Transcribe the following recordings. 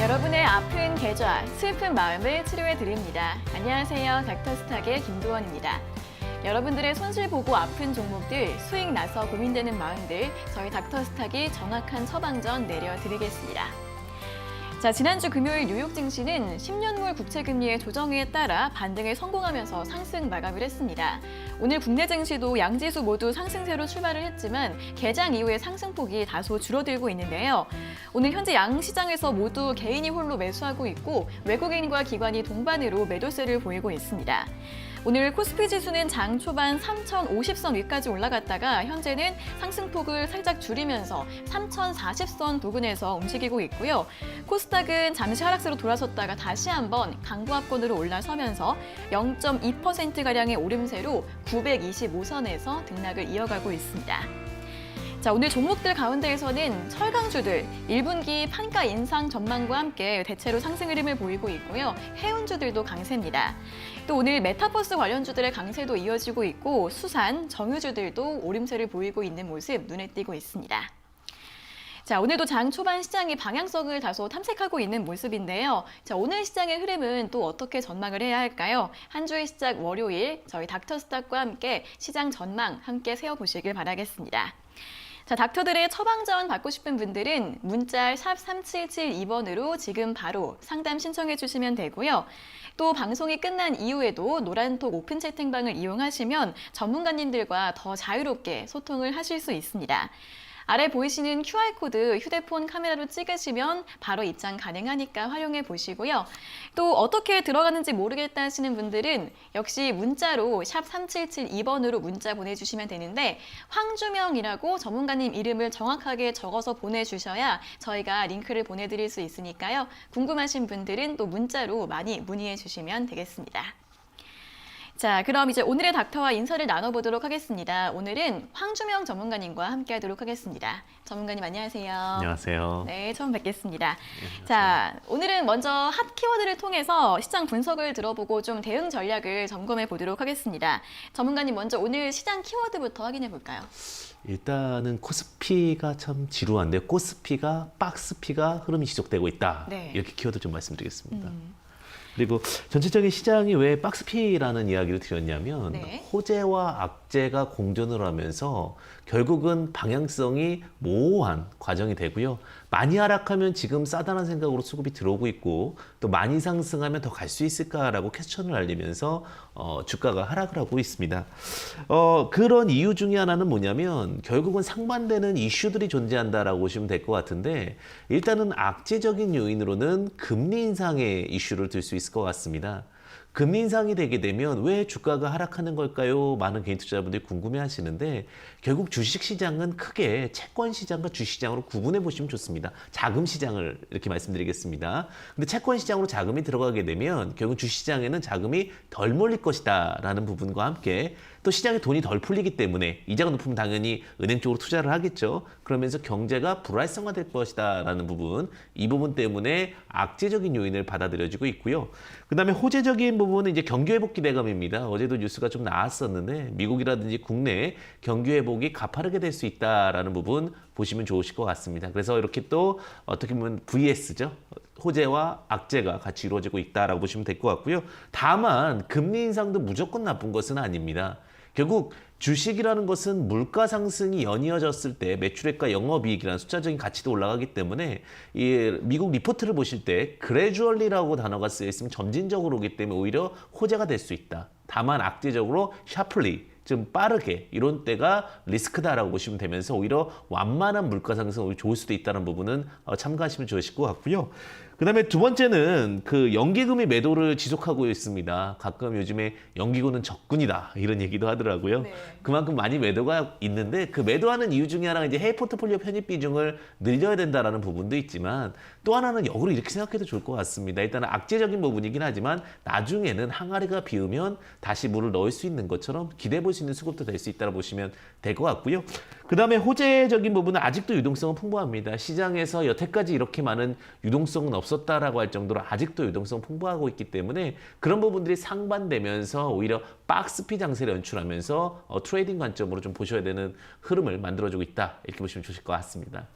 여러분의 아픈 계좌, 슬픈 마음을 치료해 드립니다. 안녕하세요. 닥터스탁의 김도원입니다. 여러분들의 손실 보고 아픈 종목들, 수익 나서 고민되는 마음들, 저희 닥터스탁이 정확한 처방전 내려드리겠습니다. 자, 지난주 금요일 뉴욕 증시는 10년물 국채금리의 조정에 따라 반등에 성공하면서 상승 마감을 했습니다. 오늘 국내 증시도 양지수 모두 상승세로 출발을 했지만 개장 이후에 상승폭이 다소 줄어들고 있는데요. 오늘 현재 양 시장에서 모두 개인이 홀로 매수하고 있고 외국인과 기관이 동반으로 매도세를 보이고 있습니다. 오늘 코스피 지수는 장 초반 3,050선 위까지 올라갔다가 현재는 상승폭을 살짝 줄이면서 3,040선 부근에서 움직이고 있고요. 코스닥은 잠시 하락세로 돌아섰다가 다시 한번 강보합권으로 올라서면서 0.2%가량의 오름세로 925선에서 등락을 이어가고 있습니다. 자, 오늘 종목들 가운데에서는 철강주들 1분기 판가 인상 전망과 함께 대체로 상승 흐름을 보이고 있고요. 해운주들도 강세입니다. 또 오늘 메타버스 관련주들의 강세도 이어지고 있고 수산, 정유주들도 오름세를 보이고 있는 모습 눈에 띄고 있습니다. 자, 오늘도 장 초반 시장이 방향성을 다소 탐색하고 있는 모습인데요. 자, 오늘 시장의 흐름은 또 어떻게 전망을 해야 할까요? 한 주의 시작 월요일 저희 닥터스탁과 함께 시장 전망 함께 세워보시길 바라겠습니다. 자, 닥터들의 처방전 받고 싶은 분들은 문자 샵 3772번으로 지금 바로 상담 신청해 주시면 되고요. 또 방송이 끝난 이후에도 노란톡 오픈 채팅방을 이용하시면 전문가님들과 더 자유롭게 소통을 하실 수 있습니다. 아래 보이시는 QR코드 휴대폰 카메라로 찍으시면 바로 입장 가능하니까 활용해 보시고요. 또 어떻게 들어가는지 모르겠다 하시는 분들은 역시 문자로 샵 3772번으로 문자 보내주시면 되는데 황주명이라고 전문가님 이름을 정확하게 적어서 보내주셔야 저희가 링크를 보내드릴 수 있으니까요. 궁금하신 분들은 또 문자로 많이 문의해 주시면 되겠습니다. 자, 그럼 이제 오늘의 닥터와 인사를 나눠보도록 하겠습니다. 오늘은 황주명 전문가님과 함께하도록 하겠습니다. 전문가님 안녕하세요. 안녕하세요. 네, 처음 뵙겠습니다. 안녕하세요. 자, 오늘은 먼저 핫 키워드를 통해서 시장 분석을 들어보고 좀 대응 전략을 점검해 보도록 하겠습니다. 전문가님 먼저 오늘 시장 키워드부터 확인해 볼까요? 일단은 코스피가 참 지루한데 코스피가 박스피가 흐름이 지속되고 있다. 네. 이렇게 키워드 좀 말씀드리겠습니다. 그리고 전체적인 시장이 왜 박스피라는 이야기를 드렸냐면 네. 호재와 악재가 공존을 하면서 결국은 방향성이 모호한 과정이 되고요. 많이 하락하면 지금 싸다는 생각으로 수급이 들어오고 있고 또 많이 상승하면 더 갈 수 있을까라고 퀘스천을 알리면서 주가가 하락을 하고 있습니다. 그런 이유 중에 하나는 뭐냐면 결국은 상반되는 이슈들이 존재한다라고 보시면 될 것 같은데 일단은 악재적인 요인으로는 금리 인상의 이슈를 들 수 있을 것 같습니다. 금리 인상이 되게 되면 왜 주가가 하락하는 걸까요? 많은 개인 투자자분들이 궁금해 하시는데 결국 주식시장은 크게 채권시장과 주식시장으로 구분해 보시면 좋습니다. 자금시장을 이렇게 말씀드리겠습니다. 근데 채권시장으로 자금이 들어가게 되면 결국 주식시장에는 자금이 덜 몰릴 것이다 라는 부분과 함께 또 시장에 돈이 덜 풀리기 때문에 이자가 높으면 당연히 은행 쪽으로 투자를 하겠죠. 그러면서 경제가 불활성화될 것이다 라는 부분, 이 부분 때문에 악재적인 요인을 받아들여지고 있고요. 그 다음에 호재적인 부분은 이제 경기회복 기대감입니다. 어제도 뉴스가 좀 나왔었는데 미국이라든지 국내 경기회복이 가파르게 될 수 있다라는 부분 보시면 좋으실 것 같습니다. 그래서 이렇게 또 어떻게 보면 VS죠. 호재와 악재가 같이 이루어지고 있다라고 보시면 될 것 같고요. 다만 금리 인상도 무조건 나쁜 것은 아닙니다. 결국 주식이라는 것은 물가 상승이 연이어졌을 때 매출액과 영업이익이라는 숫자적인 가치도 올라가기 때문에 이 미국 리포트를 보실 때 gradually라고 단어가 쓰여 있으면 점진적으로 오기 때문에 오히려 호재가 될 수 있다. 다만 악재적으로 sharply 좀 빠르게 이런 때가 리스크다라고 보시면 되면서 오히려 완만한 물가 상승이 좋을 수도 있다는 부분은 참고하시면 좋으실 것 같고요. 그 다음에 두 번째는 그 연기금이 매도를 지속하고 있습니다. 가끔 요즘에 연기금은 적군이다 이런 얘기도 하더라고요. 네. 그만큼 많이 매도가 있는데 그 매도하는 이유 중에 하나가 이제 해외 포트폴리오 편입 비중을 늘려야 된다라는 부분도 있지만 또 하나는 역으로 이렇게 생각해도 좋을 것 같습니다. 일단은 악재적인 부분이긴 하지만 나중에는 항아리가 비우면 다시 물을 넣을 수 있는 것처럼 기대해 볼 수 있는 수급도 될 수 있다고 보시면 될 것 같고요. 그 다음에 호재적인 부분은 아직도 유동성은 풍부합니다. 시장에서 여태까지 이렇게 많은 유동성은 없었다라고 할 정도로 아직도 유동성 풍부하고 있기 때문에 그런 부분들이 상반되면서 오히려 박스피 장세를 연출하면서 트레이딩 관점으로 좀 보셔야 되는 흐름을 만들어주고 있다. 이렇게 보시면 좋으실 것 같습니다.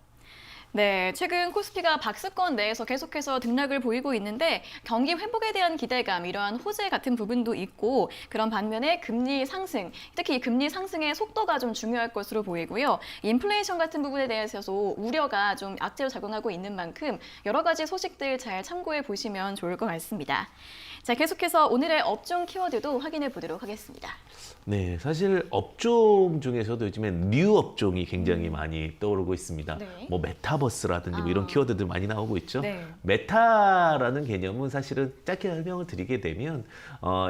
네, 최근 코스피가 박스권 내에서 계속해서 등락을 보이고 있는데 경기 회복에 대한 기대감, 이러한 호재 같은 부분도 있고 그런 반면에 금리 상승, 특히 이 금리 상승의 속도가 좀 중요할 것으로 보이고요. 인플레이션 같은 부분에 대해서도 우려가 좀 악재로 작용하고 있는 만큼 여러 가지 소식들 잘 참고해 보시면 좋을 것 같습니다. 자, 계속해서 오늘의 업종 키워드도 확인해 보도록 하겠습니다. 네, 사실 업종 중에서도 요즘엔 뉴 업종이 굉장히 많이 떠오르고 있습니다. 네. 뭐 메타버스라든지 뭐 이런 키워드들 많이 나오고 있죠. 네. 메타라는 개념은 사실은 짧게 설명을 드리게 되면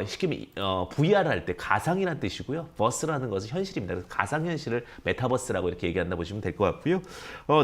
쉽게 VR 할 때 가상이라는 뜻이고요. 버스라는 것은 현실입니다. 그래서 가상현실을 메타버스라고 이렇게 얘기한다 보시면 될 것 같고요.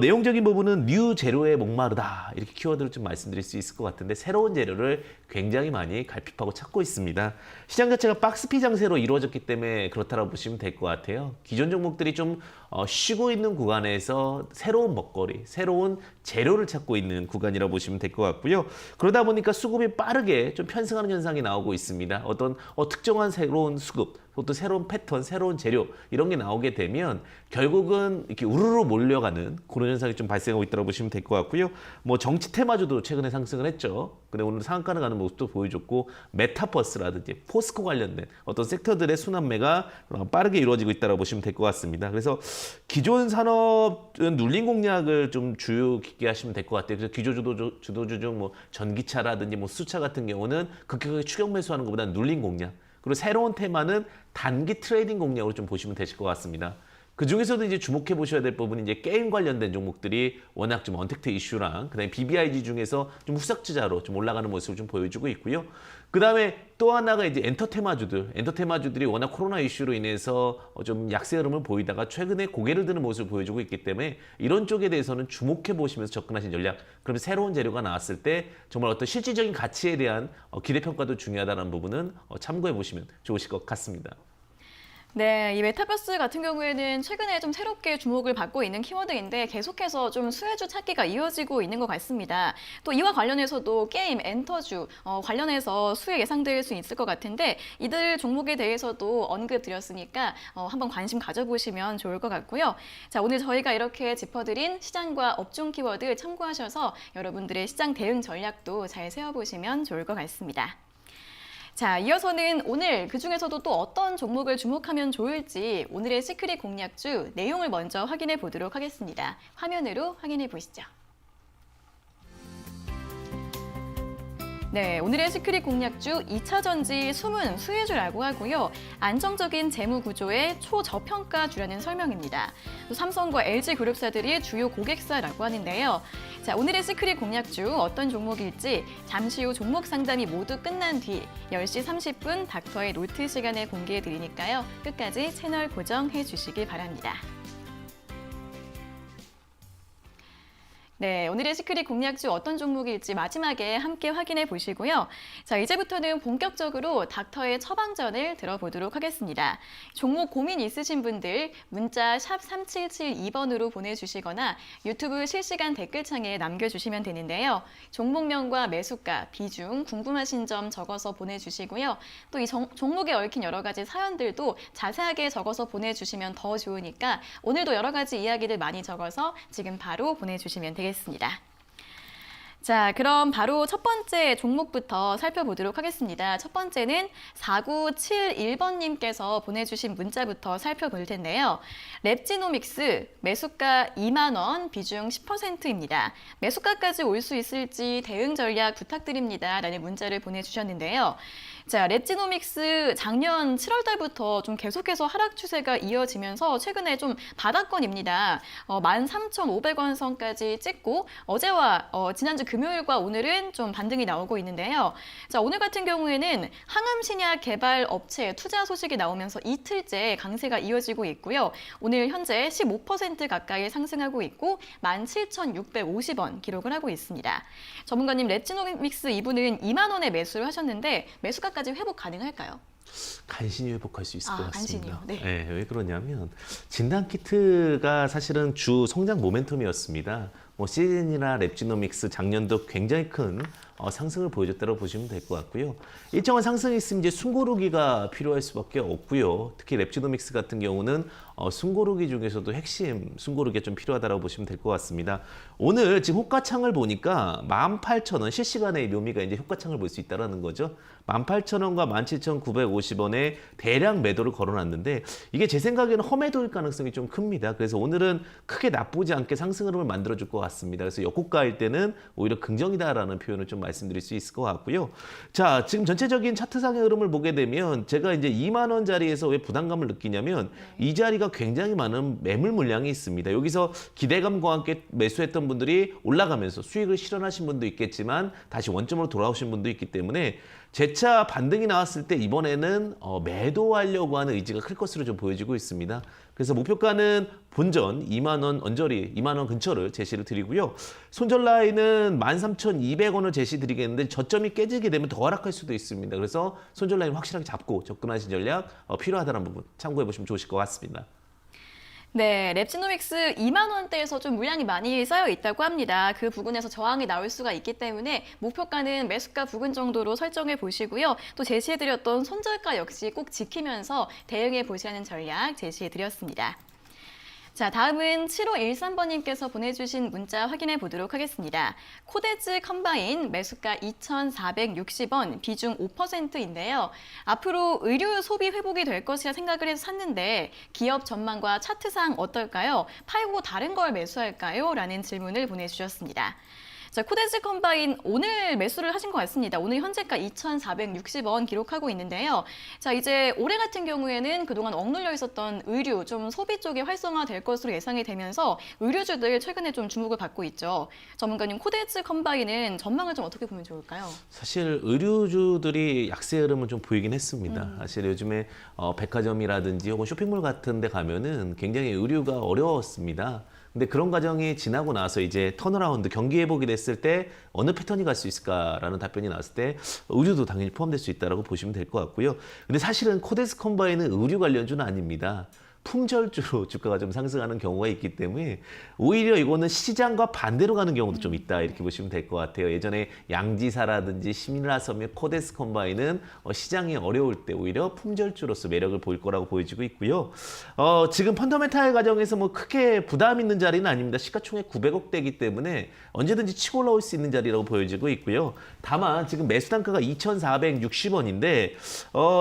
내용적인 부분은 뉴 재료에 목마르다 이렇게 키워드를 좀 말씀드릴 수 있을 것 같은데 새로운 재료를 굉장히 많이 갈피하고 찾고 있습니다. 시장 자체가 박스피 장세로 이루어졌기 때문에 그렇다고 보시면 될 것 같아요. 기존 종목들이 좀 쉬고 있는 구간에서 새로운 먹거리, 새로운 재료를 찾고 있는 구간이라고 보시면 될 것 같고요. 그러다 보니까 수급이 빠르게 좀 편승하는 현상이 나오고 있습니다. 어떤 특정한 새로운 수급, 또 새로운 패턴, 새로운 재료 이런 게 나오게 되면 결국은 이렇게 우르르 몰려가는 그런 현상이 좀 발생하고 있다고 보시면 될 것 같고요. 뭐 정치 테마주도 최근에 상승을 했죠. 근데 오늘 상한가를 가는 모습도 보여줬고 메타버스라든지 포스코 관련된 어떤 섹터들의 순환매가 빠르게 이루어지고 있다고 보시면 될 것 같습니다. 그래서 기존 산업은 눌림 공략을 좀 주요 깊게 하시면 될 것 같아요. 그래서 기존 주도주 중 뭐 전기차라든지 뭐 수차 같은 경우는 급격하게 추격 매수하는 것보다는 눌림 공략. 그리고 새로운 테마는 단기 트레이딩 공략으로 좀 보시면 되실 것 같습니다. 그 중에서도 이제 주목해 보셔야 될 부분이 이제 게임 관련된 종목들이 워낙 좀 언택트 이슈랑 그다음에 BBIG 중에서 좀 후석주자로 좀 올라가는 모습을 좀 보여주고 있고요. 그다음에 또 하나가 이제 엔터테마주들이 워낙 코로나 이슈로 인해서 좀 약세 흐름을 보이다가 최근에 고개를 드는 모습을 보여주고 있기 때문에 이런 쪽에 대해서는 주목해 보시면서 접근하신 전략. 그러면 새로운 재료가 나왔을 때 정말 어떤 실질적인 가치에 대한 기대 평가도 중요하다는 부분은 참고해 보시면 좋으실 것 같습니다. 네, 이 메타버스 같은 경우에는 최근에 좀 새롭게 주목을 받고 있는 키워드인데 계속해서 좀 수혜주 찾기가 이어지고 있는 것 같습니다. 또 이와 관련해서도 게임, 엔터주 관련해서 수혜 예상될 수 있을 것 같은데 이들 종목에 대해서도 언급 드렸으니까 한번 관심 가져보시면 좋을 것 같고요. 자, 오늘 저희가 이렇게 짚어드린 시장과 업종 키워드 참고하셔서 여러분들의 시장 대응 전략도 잘 세워보시면 좋을 것 같습니다. 자, 이어서는 오늘 그중에서도 또 어떤 종목을 주목하면 좋을지 오늘의 시크릿 공략주 내용을 먼저 확인해 보도록 하겠습니다. 화면으로 확인해 보시죠. 네, 오늘의 시크릿 공략주 2차전지 숨은 수혜주라고 하고요. 안정적인 재무 구조의 초저평가주라는 설명입니다. 또 삼성과 LG그룹사들이 주요 고객사라고 하는데요. 자, 오늘의 시크릿 공략주 어떤 종목일지 잠시 후 종목 상담이 모두 끝난 뒤 10시 30분 닥터의 노트 시간에 공개해 드리니까요. 끝까지 채널 고정해 주시기 바랍니다. 네, 오늘의 시크릿 공략주 어떤 종목일지 마지막에 함께 확인해 보시고요. 자, 이제부터는 본격적으로 닥터의 처방전을 들어보도록 하겠습니다. 종목 고민 있으신 분들 문자 샵 3772번으로 보내주시거나 유튜브 실시간 댓글창에 남겨주시면 되는데요. 종목명과 매수가, 비중, 궁금하신 점 적어서 보내주시고요. 또 이 종목에 얽힌 여러 가지 사연들도 자세하게 적어서 보내주시면 더 좋으니까 오늘도 여러 가지 이야기들 많이 적어서 지금 바로 보내주시면 되겠습니다. 자, 그럼 바로 첫 번째 종목부터 살펴보도록 하겠습니다. 첫 번째는 4971번님께서 보내주신 문자부터 살펴볼 텐데요. 랩지노믹스 매수가 2만 원, 비중 10%입니다. 매수가까지 올 수 있을지 대응 전략 부탁드립니다. 라는 문자를 보내주셨는데요. 자, 랩지노믹스 작년 7월 달부터 좀 계속해서 하락 추세가 이어지면서 최근에 좀 바닥권입니다. 13,500원 선까지 찍고 어제와 지난주 금요일과 오늘은 좀 반등이 나오고 있는데요. 자, 오늘 같은 경우에는 항암신약 개발 업체 투자 소식이 나오면서 이틀째 강세가 이어지고 있고요. 오늘 현재 15% 가까이 상승하고 있고 17,650원 기록을 하고 있습니다. 전문가님, 랩지노믹스 이분은 2만 원에 매수를 하셨는데 매수가까지 회복 가능할까요? 간신히 회복할 수 있을 것 같습니다. 간신히요? 네. 네, 왜 그러냐면 진단키트가 사실은 주 성장 모멘텀이었습니다. 뭐 시즌이나 랩지노믹스 작년도 굉장히 큰 상승을 보여줬다고 보시면 될 것 같고요. 일정한 상승이 있으면 이제 숨고르기가 필요할 수밖에 없고요. 특히 랩지노믹스 같은 경우는 숨고르기 중에서도 핵심 숨고르기가 좀 필요하다고 보시면 될 것 같습니다. 오늘 지금 호가창을 보니까 18,000원 실시간에 묘미가 이제 호가창을 볼 수 있다는 거죠. 18,000원과 17,950원에 대량 매도를 걸어놨는데 이게 제 생각에는 험매도일 가능성이 좀 큽니다. 그래서 오늘은 크게 나쁘지 않게 상승 흐름을 만들어줄 것 같습니다. 그래서 역고가일 때는 오히려 긍정이다라는 표현을 좀 말씀드릴 수 있을 것 같고요. 자, 지금 전체적인 차트상의 흐름을 보게 되면 제가 이제 2만 원짜리에서 왜 부담감을 느끼냐면 이 자리가 굉장히 많은 매물 물량이 있습니다. 여기서 기대감과 함께 매수했던 분들이 올라가면서 수익을 실현하신 분도 있겠지만 다시 원점으로 돌아오신 분도 있기 때문에 재차 반등이 나왔을 때 이번에는 매도하려고 하는 의지가 클 것으로 좀 보여지고 있습니다. 그래서 목표가는 본전 2만 원 언저리 2만 원 근처를 제시를 드리고요. 손절 라인은 13,200원을 제시 드리겠는데 저점이 깨지게 되면 더 하락할 수도 있습니다. 그래서 손절 라인 확실하게 잡고 접근하신 전략 필요하다는 부분 참고해 보시면 좋으실 것 같습니다. 네, 랩지노믹스 2만 원대에서 좀 물량이 많이 쌓여 있다고 합니다. 그 부근에서 저항이 나올 수가 있기 때문에 목표가는 매수가 부근 정도로 설정해 보시고요. 또 제시해드렸던 손절가 역시 꼭 지키면서 대응해 보시라는 전략 제시해 드렸습니다. 자, 다음은 7513번님께서 보내주신 문자 확인해 보도록 하겠습니다. 코데즈 컴바인 매수가 2,460원, 비중 5%인데요. 앞으로 의류 소비 회복이 될 것이라 생각을 해서 샀는데 기업 전망과 차트상 어떨까요? 팔고 다른 걸 매수할까요? 라는 질문을 보내주셨습니다. 자, 코데즈 컴바인 오늘 매수를 하신 것 같습니다. 오늘 현재가 2,460원 기록하고 있는데요. 자, 이제 올해 같은 경우에는 그동안 억눌려 있었던 의류, 좀 소비 쪽에 활성화될 것으로 예상이 되면서 의류주들 최근에 좀 주목을 받고 있죠. 전문가님, 코데즈 컴바인은 전망을 좀 어떻게 보면 좋을까요? 사실 의류주들이 약세 흐름을 좀 보이긴 했습니다. 사실 요즘에 백화점이라든지 혹은 쇼핑몰 같은 데 가면은 굉장히 의류가 어려웠습니다. 근데 그런 과정이 지나고 나서 이제 턴어라운드 경기 회복이 됐을 때 어느 패턴이 갈 수 있을까라는 답변이 나왔을 때 의류도 당연히 포함될 수 있다고 보시면 될 것 같고요. 근데 사실은 코데스 컴바인은 의류 관련주는 아닙니다. 품절주로 주가가 좀 상승하는 경우가 있기 때문에 오히려 이거는 시장과 반대로 가는 경우도 좀 있다 이렇게 보시면 될 것 같아요. 예전에 양지사라든지 신라섬의 코데스 컴바인은 시장이 어려울 때 오히려 품절주로서 매력을 보일 거라고 보여지고 있고요. 지금 펀더멘탈 과정에서 뭐 크게 부담 있는 자리는 아닙니다. 시가총액 900억대이기 때문에 언제든지 치고 올라올 수 있는 자리라고 보여지고 있고요. 다만 지금 매수 단가가 2,460원인데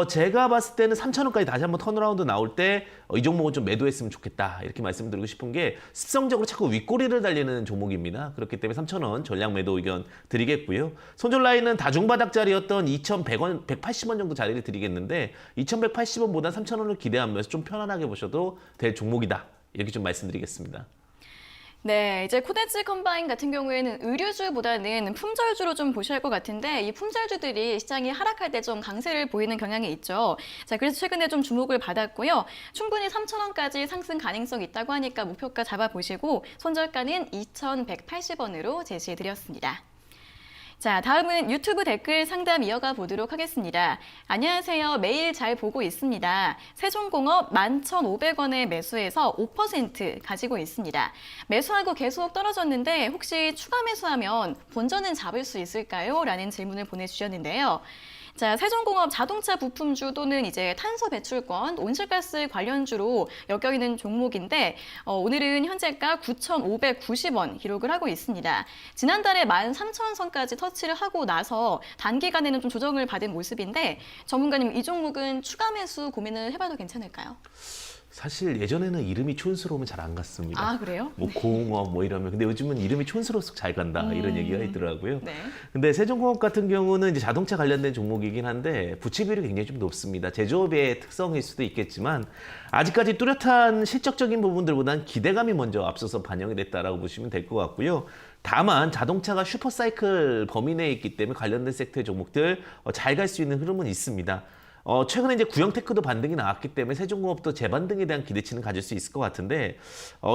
제가 봤을 때는 3,000원까지 다시 한번 턴어라운드 나올 때 이 종목은 좀 매도했으면 좋겠다 이렇게 말씀드리고 싶은 게 습성적으로 자꾸 윗꼬리를 달리는 종목입니다. 그렇기 때문에 3,000원 전량 매도 의견 드리겠고요. 손절 라인은 다중바닥 자리였던 2,100원, 180원 정도 자리를 드리겠는데 2,180원보다 3,000원을 기대하면서 좀 편안하게 보셔도 될 종목이다 이렇게 좀 말씀드리겠습니다. 네, 이제 코데즈 컴바인 같은 경우에는 의류주보다는 품절주로 좀 보셔야 할 것 같은데 이 품절주들이 시장이 하락할 때 좀 강세를 보이는 경향이 있죠. 자, 그래서 최근에 좀 주목을 받았고요. 충분히 3,000원까지 상승 가능성이 있다고 하니까 목표가 잡아보시고 손절가는 2,180원으로 제시해드렸습니다. 자, 다음은 유튜브 댓글 상담 이어가 보도록 하겠습니다. 안녕하세요. 매일 잘 보고 있습니다. 세종공업 11,500원에 매수해서 5% 가지고 있습니다. 매수하고 계속 떨어졌는데 혹시 추가 매수하면 본전은 잡을 수 있을까요? 라는 질문을 보내주셨는데요. 자, 세종공업 자동차 부품주 또는 이제 탄소 배출권, 온실가스 관련주로 엮여있는 종목인데 오늘은 현재가 9,590원 기록을 하고 있습니다. 지난달에 13,000원선까지 터치를 하고 나서 단기간에는 좀 조정을 받은 모습인데 전문가님 이 종목은 추가 매수 고민을 해봐도 괜찮을까요? 사실 예전에는 이름이 촌스러우면 잘 안 갔습니다. 아, 그래요? 뭐 공업 뭐 이러면 근데 요즘은 이름이 촌스러울수록 잘 간다 이런 얘기가 있더라고요. 네. 근데 세종공업 같은 경우는 이제 자동차 관련된 종목이긴 한데 부채 비율이 굉장히 좀 높습니다. 제조업의 특성일 수도 있겠지만 아직까지 뚜렷한 실적적인 부분들보다는 기대감이 먼저 앞서서 반영이 됐다라고 보시면 될 것 같고요. 다만 자동차가 슈퍼사이클 범위 내에 있기 때문에 관련된 섹터의 종목들 잘 갈 수 있는 흐름은 있습니다. 최근에 이제 구형테크도 반등이 나왔기 때문에 세종공업도 재반등에 대한 기대치는 가질 수 있을 것 같은데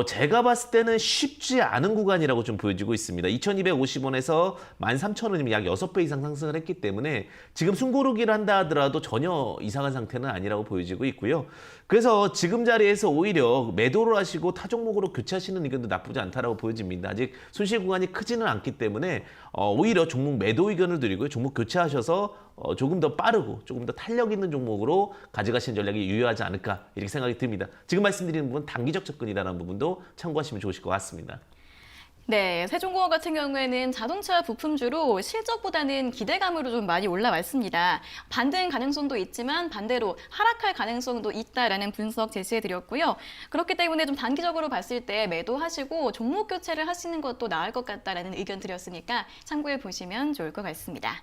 제가 봤을 때는 쉽지 않은 구간이라고 좀 보여지고 있습니다. 2250원에서 13,000원이면 약 6배 이상 상승을 했기 때문에 지금 숨고르기를 한다 하더라도 전혀 이상한 상태는 아니라고 보여지고 있고요. 그래서 지금 자리에서 오히려 매도를 하시고 타 종목으로 교체하시는 의견도 나쁘지 않다라고 보여집니다. 아직 손실 구간이 크지는 않기 때문에 오히려 종목 매도 의견을 드리고요. 종목 교체하셔서 조금 더 빠르고 조금 더 탄력 있는 종목으로 가져가시는 전략이 유효하지 않을까 이렇게 생각이 듭니다. 지금 말씀드리는 부분 단기적 접근이라는 부분도 참고하시면 좋으실 것 같습니다. 네, 세종공업 같은 경우에는 자동차 부품주로 실적보다는 기대감으로 좀 많이 올라왔습니다. 반등 가능성도 있지만 반대로 하락할 가능성도 있다라는 분석 제시해드렸고요. 그렇기 때문에 좀 단기적으로 봤을 때 매도하시고 종목 교체를 하시는 것도 나을 것 같다라는 의견 드렸으니까 참고해 보시면 좋을 것 같습니다.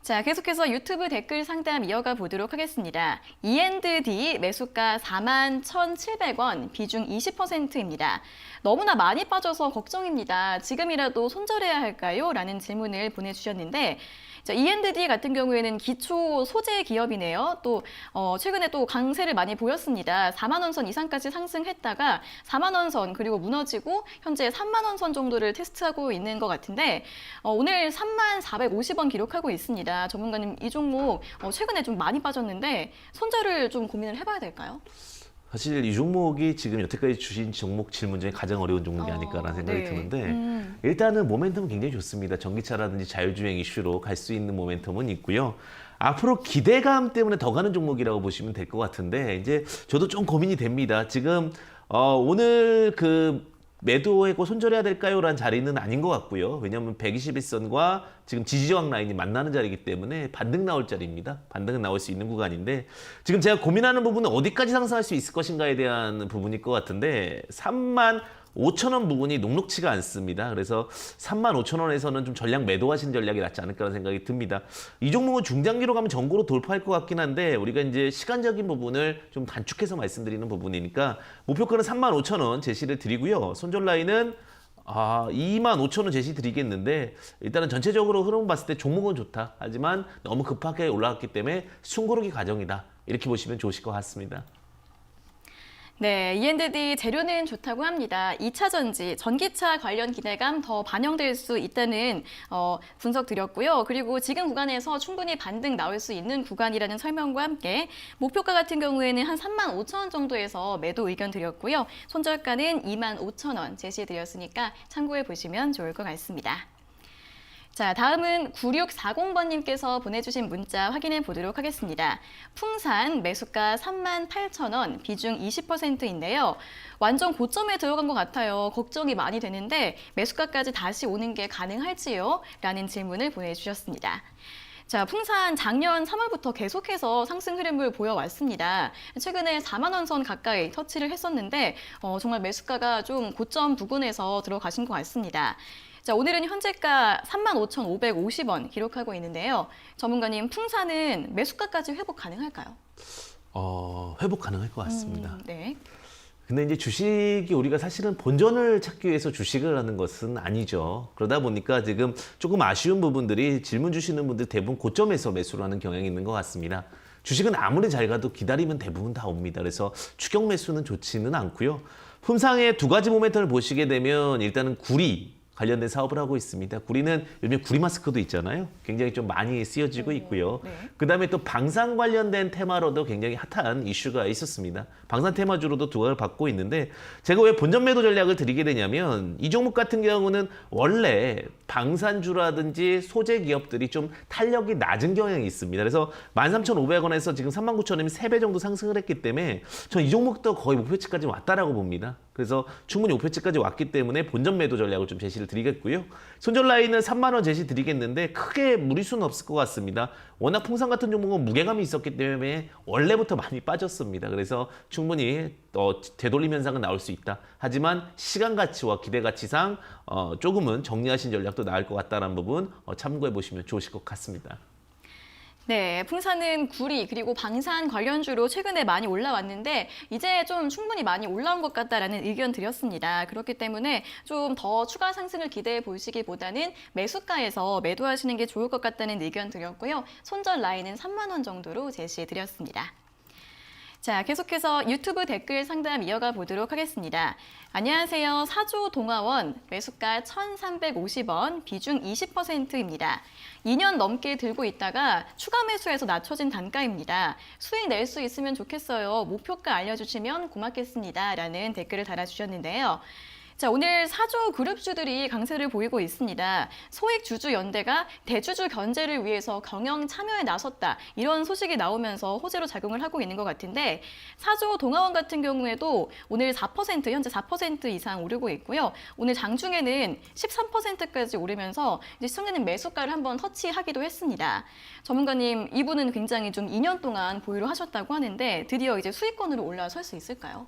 자, 계속해서 유튜브 댓글 상담 이어가 보도록 하겠습니다. E&D 매수가 41,700원, 비중 20%입니다. 너무나 많이 빠져서 걱정입니다. 지금이라도 손절해야 할까요? 라는 질문을 보내주셨는데 자, E&D 같은 경우에는 기초 소재 기업이네요. 또 최근에 또 강세를 많이 보였습니다. 4만 원 선 이상까지 상승했다가 4만 원 선 그리고 무너지고 현재 3만 원 선 정도를 테스트하고 있는 것 같은데 오늘 3만 450원 기록하고 있습니다. 전문가님 이 종목 최근에 좀 많이 빠졌는데 손절을 좀 고민을 해봐야 될까요? 사실 이 종목이 지금 여태까지 주신 종목 질문 중에 가장 어려운 종목이 아닐까라는 생각이 네. 드는데 일단은 모멘텀은 굉장히 좋습니다. 전기차라든지 자율주행 이슈로 갈 수 있는 모멘텀은 있고요. 앞으로 기대감 때문에 더 가는 종목이라고 보시면 될 것 같은데 이제 저도 좀 고민이 됩니다. 지금 오늘 그 매도하고 손절해야 될까요? 라는 자리는 아닌 것 같고요. 왜냐하면 121선과 지금 지지저항 라인이 만나는 자리이기 때문에 반등 나올 자리입니다. 반등은 나올 수 있는 구간인데 지금 제가 고민하는 부분은 어디까지 상승할 수 있을 것인가에 대한 부분일 것 같은데 35,000원 부분이 녹록치가 않습니다. 그래서 35,000원에서는 좀 전략 매도하신 전략이 낫지 않을까라는 생각이 듭니다. 이 종목은 중장기로 가면 전고로 돌파할 것 같긴 한데 우리가 이제 시간적인 부분을 좀 단축해서 말씀드리는 부분이니까 목표가는 35,000원 제시를 드리고요. 손절 라인은 25,000원 제시 드리겠는데 일단은 전체적으로 흐름 봤을 때 종목은 좋다. 하지만 너무 급하게 올라갔기 때문에 숨고르기 과정이다. 이렇게 보시면 좋으실 것 같습니다. 네, E&D 재료는 좋다고 합니다. 2차 전지, 전기차 관련 기대감 더 반영될 수 있다는 분석 드렸고요. 그리고 지금 구간에서 충분히 반등 나올 수 있는 구간이라는 설명과 함께 목표가 같은 경우에는 한 35,000원 정도에서 매도 의견 드렸고요. 손절가는 25,000원 제시해 드렸으니까 참고해 보시면 좋을 것 같습니다. 자, 다음은 9640번님께서 보내주신 문자 확인해 보도록 하겠습니다. 풍산 매수가 38,000원, 비중 20%인데요. 완전 고점에 들어간 것 같아요. 걱정이 많이 되는데 매수가까지 다시 오는 게 가능할지요? 라는 질문을 보내주셨습니다. 자, 풍산 작년 3월부터 계속해서 상승 흐름을 보여왔습니다. 최근에 4만 원 선 가까이 터치를 했었는데 정말 매수가가 좀 고점 부근에서 들어가신 것 같습니다. 자, 오늘은 현재가 35,550원 기록하고 있는데요. 전문가님, 풍산은 매수가까지 회복 가능할까요? 회복 가능할 것 같습니다. 네. 근데 이제 주식이 우리가 사실은 본전을 찾기 위해서 주식을 하는 것은 아니죠. 그러다 보니까 지금 조금 아쉬운 부분들이 질문 주시는 분들 대부분 고점에서 매수를 하는 경향이 있는 것 같습니다. 주식은 아무리 잘 가도 기다리면 대부분 다 옵니다. 그래서 추격 매수는 좋지는 않고요. 품상의 두 가지 모멘텀을 보시게 되면 일단은 구리 관련된 사업을 하고 있습니다. 구리는 요즘 구리 마스크도 있잖아요. 굉장히 좀 많이 쓰여지고 있고요. 네. 그다음에 또 방산 관련된 테마로도 굉장히 핫한 이슈가 있었습니다. 방산 테마주로도 두각을 받고 있는데 제가 왜 본전 매도 전략을 드리게 되냐면 이 종목 같은 경우는 원래 방산주라든지 소재 기업들이 좀 탄력이 낮은 경향이 있습니다. 그래서 13,500원에서 지금 39,000원이면 3배 정도 상승을 했기 때문에 전 이 종목도 거의 목표치까지 왔다라고 봅니다. 그래서 충분히 목표치까지 왔기 때문에 본전 매도 전략을 좀 제시를 드리겠고요. 손절 라인은 3만 원 제시 드리겠는데 크게 무리수는 없을 것 같습니다. 워낙 풍산 같은 종목은 무게감이 있었기 때문에 원래부터 많이 빠졌습니다. 그래서 충분히 되돌림 현상은 나올 수 있다. 하지만 시간 가치와 기대 가치상 조금은 정리하신 전략도 나을 것 같다는 부분 참고해 보시면 좋으실 것 같습니다. 네, 풍사는 구리 그리고 방산 관련주로 최근에 많이 올라왔는데 이제 좀 충분히 많이 올라온 것 같다라는 의견 드렸습니다. 그렇기 때문에 좀 더 추가 상승을 기대해 보시기보다는 매수가에서 매도하시는 게 좋을 것 같다는 의견 드렸고요. 손절 라인은 3만 원 정도로 제시해 드렸습니다. 자, 계속해서 유튜브 댓글 상담 이어가 보도록 하겠습니다. 안녕하세요. 사조 동아원 매수가 1,350원, 비중 20%입니다. 2년 넘게 들고 있다가 추가 매수해서 낮춰진 단가입니다. 수익 낼 수 있으면 좋겠어요. 목표가 알려주시면 고맙겠습니다. 라는 댓글을 달아주셨는데요. 자, 오늘 사조 그룹주들이 강세를 보이고 있습니다. 소액주주연대가 대주주 견제를 위해서 경영 참여에 나섰다. 이런 소식이 나오면서 호재로 작용을 하고 있는 것 같은데 사조 동아원 같은 경우에도 오늘 4%, 현재 4% 이상 오르고 있고요. 오늘 장중에는 13%까지 오르면서 이제 시청자님 매수가를 한번 터치하기도 했습니다. 전문가님, 이분은 굉장히 좀 2년 동안 보유를 하셨다고 하는데 드디어 이제 수익권으로 올라설 수 있을까요?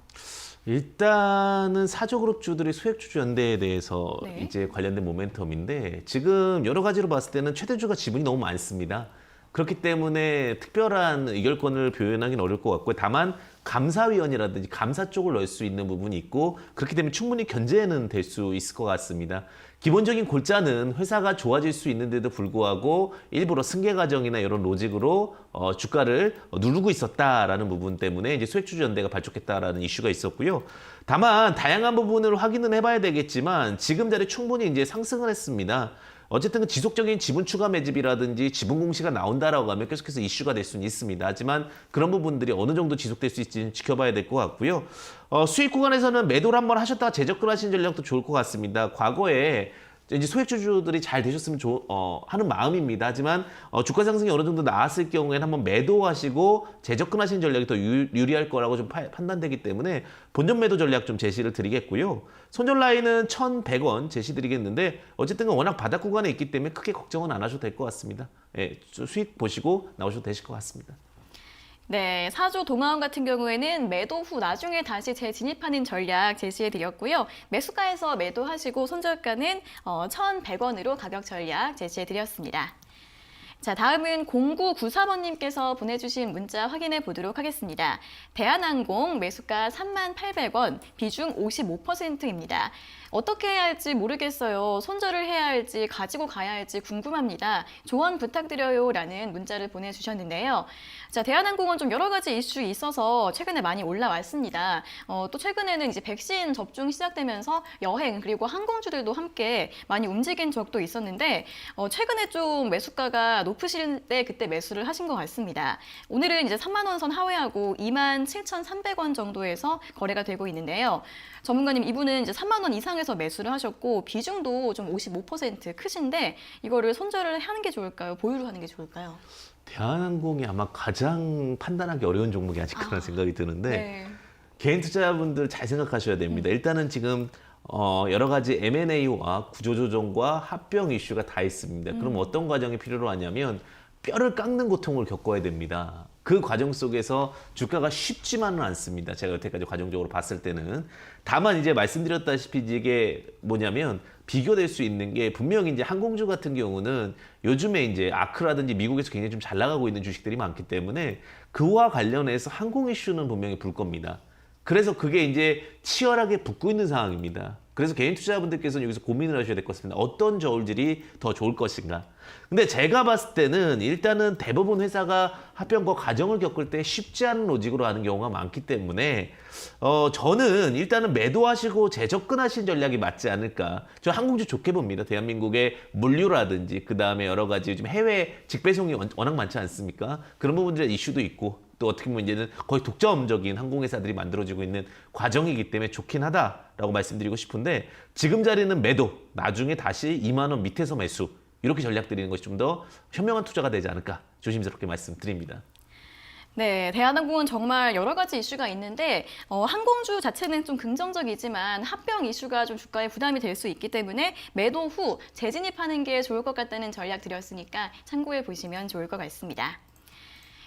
일단은 사조그룹주들이 소액주주 연대에 대해서 네. 이제 관련된 모멘텀인데 지금 여러 가지로 봤을 때는 최대주가 지분이 너무 많습니다. 그렇기 때문에 특별한 의결권을 표현하기는 어려울 것 같고요. 다만 감사위원이라든지 감사 쪽을 넣을 수 있는 부분이 있고 그렇기 때문에 충분히 견제는 될 수 있을 것 같습니다. 기본적인 골자는 회사가 좋아질 수 있는데도 불구하고 일부러 승계 과정이나 이런 로직으로 주가를 누르고 있었다라는 부분 때문에 이제 소액주주 연대가 발족했다라는 이슈가 있었고요. 다만 다양한 부분을 확인은 해봐야 되겠지만 지금 자리 충분히 이제 상승을 했습니다. 어쨌든 그 지속적인 지분 추가 매집이라든지 지분 공시가 나온다라고 하면 계속해서 이슈가 될 수는 있습니다. 하지만 그런 부분들이 어느 정도 지속될 수 있을지는 지켜봐야 될 것 같고요. 수익 구간에서는 매도를 한번 하셨다가 재접근하시는 전략도 좋을 것 같습니다. 과거에 이제 소액주주들이 잘 되셨으면 하는 마음입니다. 하지만 주가 상승이 어느 정도 나왔을 경우에는 한번 매도하시고 재접근하시는 전략이 더 유리할 거라고 좀 판단되기 때문에 본전 매도 전략 좀 제시를 드리겠고요. 손절 라인은 1,100원 제시드리겠는데 어쨌든 워낙 바닥 구간에 있기 때문에 크게 걱정은 안 하셔도 될 것 같습니다. 예, 수익 보시고 나오셔도 되실 것 같습니다. 네, 사조 동아원 같은 경우에는 매도 후 나중에 다시 재진입하는 전략 제시해 드렸고요. 매수가에서 매도하시고 손절가는 1,100원으로 가격 전략 제시해 드렸습니다. 자, 다음은 0993번님께서 보내주신 문자 확인해 보도록 하겠습니다. 대한항공 매수가 38,000원, 비중 55%입니다. 어떻게 해야 할지 모르겠어요. 손절을 해야 할지 가지고 가야 할지 궁금합니다. 조언 부탁드려요. 라는 문자를 보내주셨는데요. 자, 대한항공은 좀 여러 가지 이슈 있어서 최근에 많이 올라왔습니다. 또 최근에는 이제 백신 접종 시작되면서 여행 그리고 항공주들도 함께 많이 움직인 적도 있었는데 최근에 좀 매수가가 높으실 때 그때 매수를 하신 것 같습니다. 오늘은 이제 3만 원 선 하회하고 27,300원 정도에서 거래가 되고 있는데요. 전문가님, 이분은 이제 3만 원 이상에서 매수를 하셨고 비중도 좀 55% 크신데 이거를 손절을 하는 게 좋을까요? 보유를 하는 게 좋을까요? 대한항공이 아마 가장 판단하기 어려운 종목이 아닐까라는 생각이 드는데 네. 개인 투자자분들 잘 생각하셔야 됩니다. 일단은 지금 여러 가지 M&A와 구조조정과 합병 이슈가 다 있습니다. 그럼 어떤 과정이 필요로 하냐면 뼈를 깎는 고통을 겪어야 됩니다. 그 과정 속에서 주가가 쉽지만은 않습니다. 제가 여태까지 과정적으로 봤을 때는. 다만 이제 말씀드렸다시피 이게 뭐냐면 비교될 수 있는 게 분명히 이제 항공주 같은 경우는 요즘에 이제 아크라든지 미국에서 굉장히 좀 잘 나가고 있는 주식들이 많기 때문에 그와 관련해서 항공 이슈는 분명히 불 겁니다. 그래서 그게 이제 치열하게 붙고 있는 상황입니다. 그래서 개인 투자자분들께서는 여기서 고민을 하셔야 될 것 같습니다. 어떤 저울질이 더 좋을 것인가. 근데 제가 봤을 때는 일단은 대부분 회사가 합병과 과정을 겪을 때 쉽지 않은 로직으로 하는 경우가 많기 때문에 저는 일단은 매도하시고 재접근하신 전략이 맞지 않을까. 저 항공주 좋게 봅니다. 대한민국의 물류라든지 그다음에 여러 가지 요즘 해외 직배송이 워낙 많지 않습니까? 그런 부분들의 이슈도 있고 또 어떻게 보면 이제는 거의 독점적인 항공회사들이 만들어지고 있는 과정이기 때문에 좋긴 하다라고 말씀드리고 싶은데 지금 자리는 매도, 나중에 다시 2만 원 밑에서 매수 이렇게 전략 드리는 것이 좀 더 현명한 투자가 되지 않을까 조심스럽게 말씀드립니다. 네, 대한항공은 정말 여러 가지 이슈가 있는데 항공주 자체는 좀 긍정적이지만 합병 이슈가 좀 주가에 부담이 될 수 있기 때문에 매도 후 재진입하는 게 좋을 것 같다는 전략 드렸으니까 참고해 보시면 좋을 것 같습니다.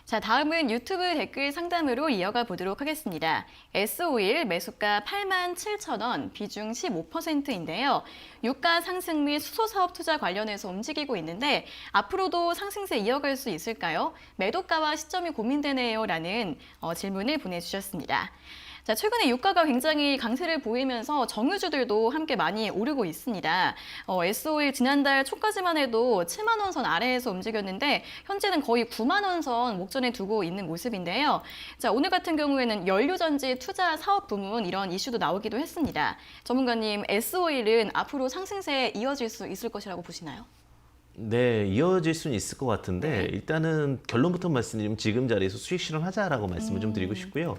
자, 다음은 유튜브 댓글 상담으로 이어가 보도록 하겠습니다. S-오일 매수가 87,000원, 비중 15%인데요. 유가 상승 및 수소 사업 투자 관련해서 움직이고 있는데 앞으로도 상승세 이어갈 수 있을까요? 매도가와 시점이 고민되네요. 라는 질문을 보내주셨습니다. 자, 최근에 유가가 굉장히 강세를 보이면서 정유주들도 함께 많이 오르고 있습니다. S-오일 지난달 초까지만 해도 7만 원 선 아래에서 움직였는데 현재는 거의 9만 원 선 목전에 두고 있는 모습인데요. 자, 오늘 같은 경우에는 연료전지 투자 사업 부문 이런 이슈도 나오기도 했습니다. 전문가님, S-오일은 앞으로 상승세에 이어질 수 있을 것이라고 보시나요? 네, 이어질 수는 있을 것 같은데 네. 일단은 결론부터 말씀드리면 지금 자리에서 수익 실현하자라고 말씀을 좀 드리고 싶고요.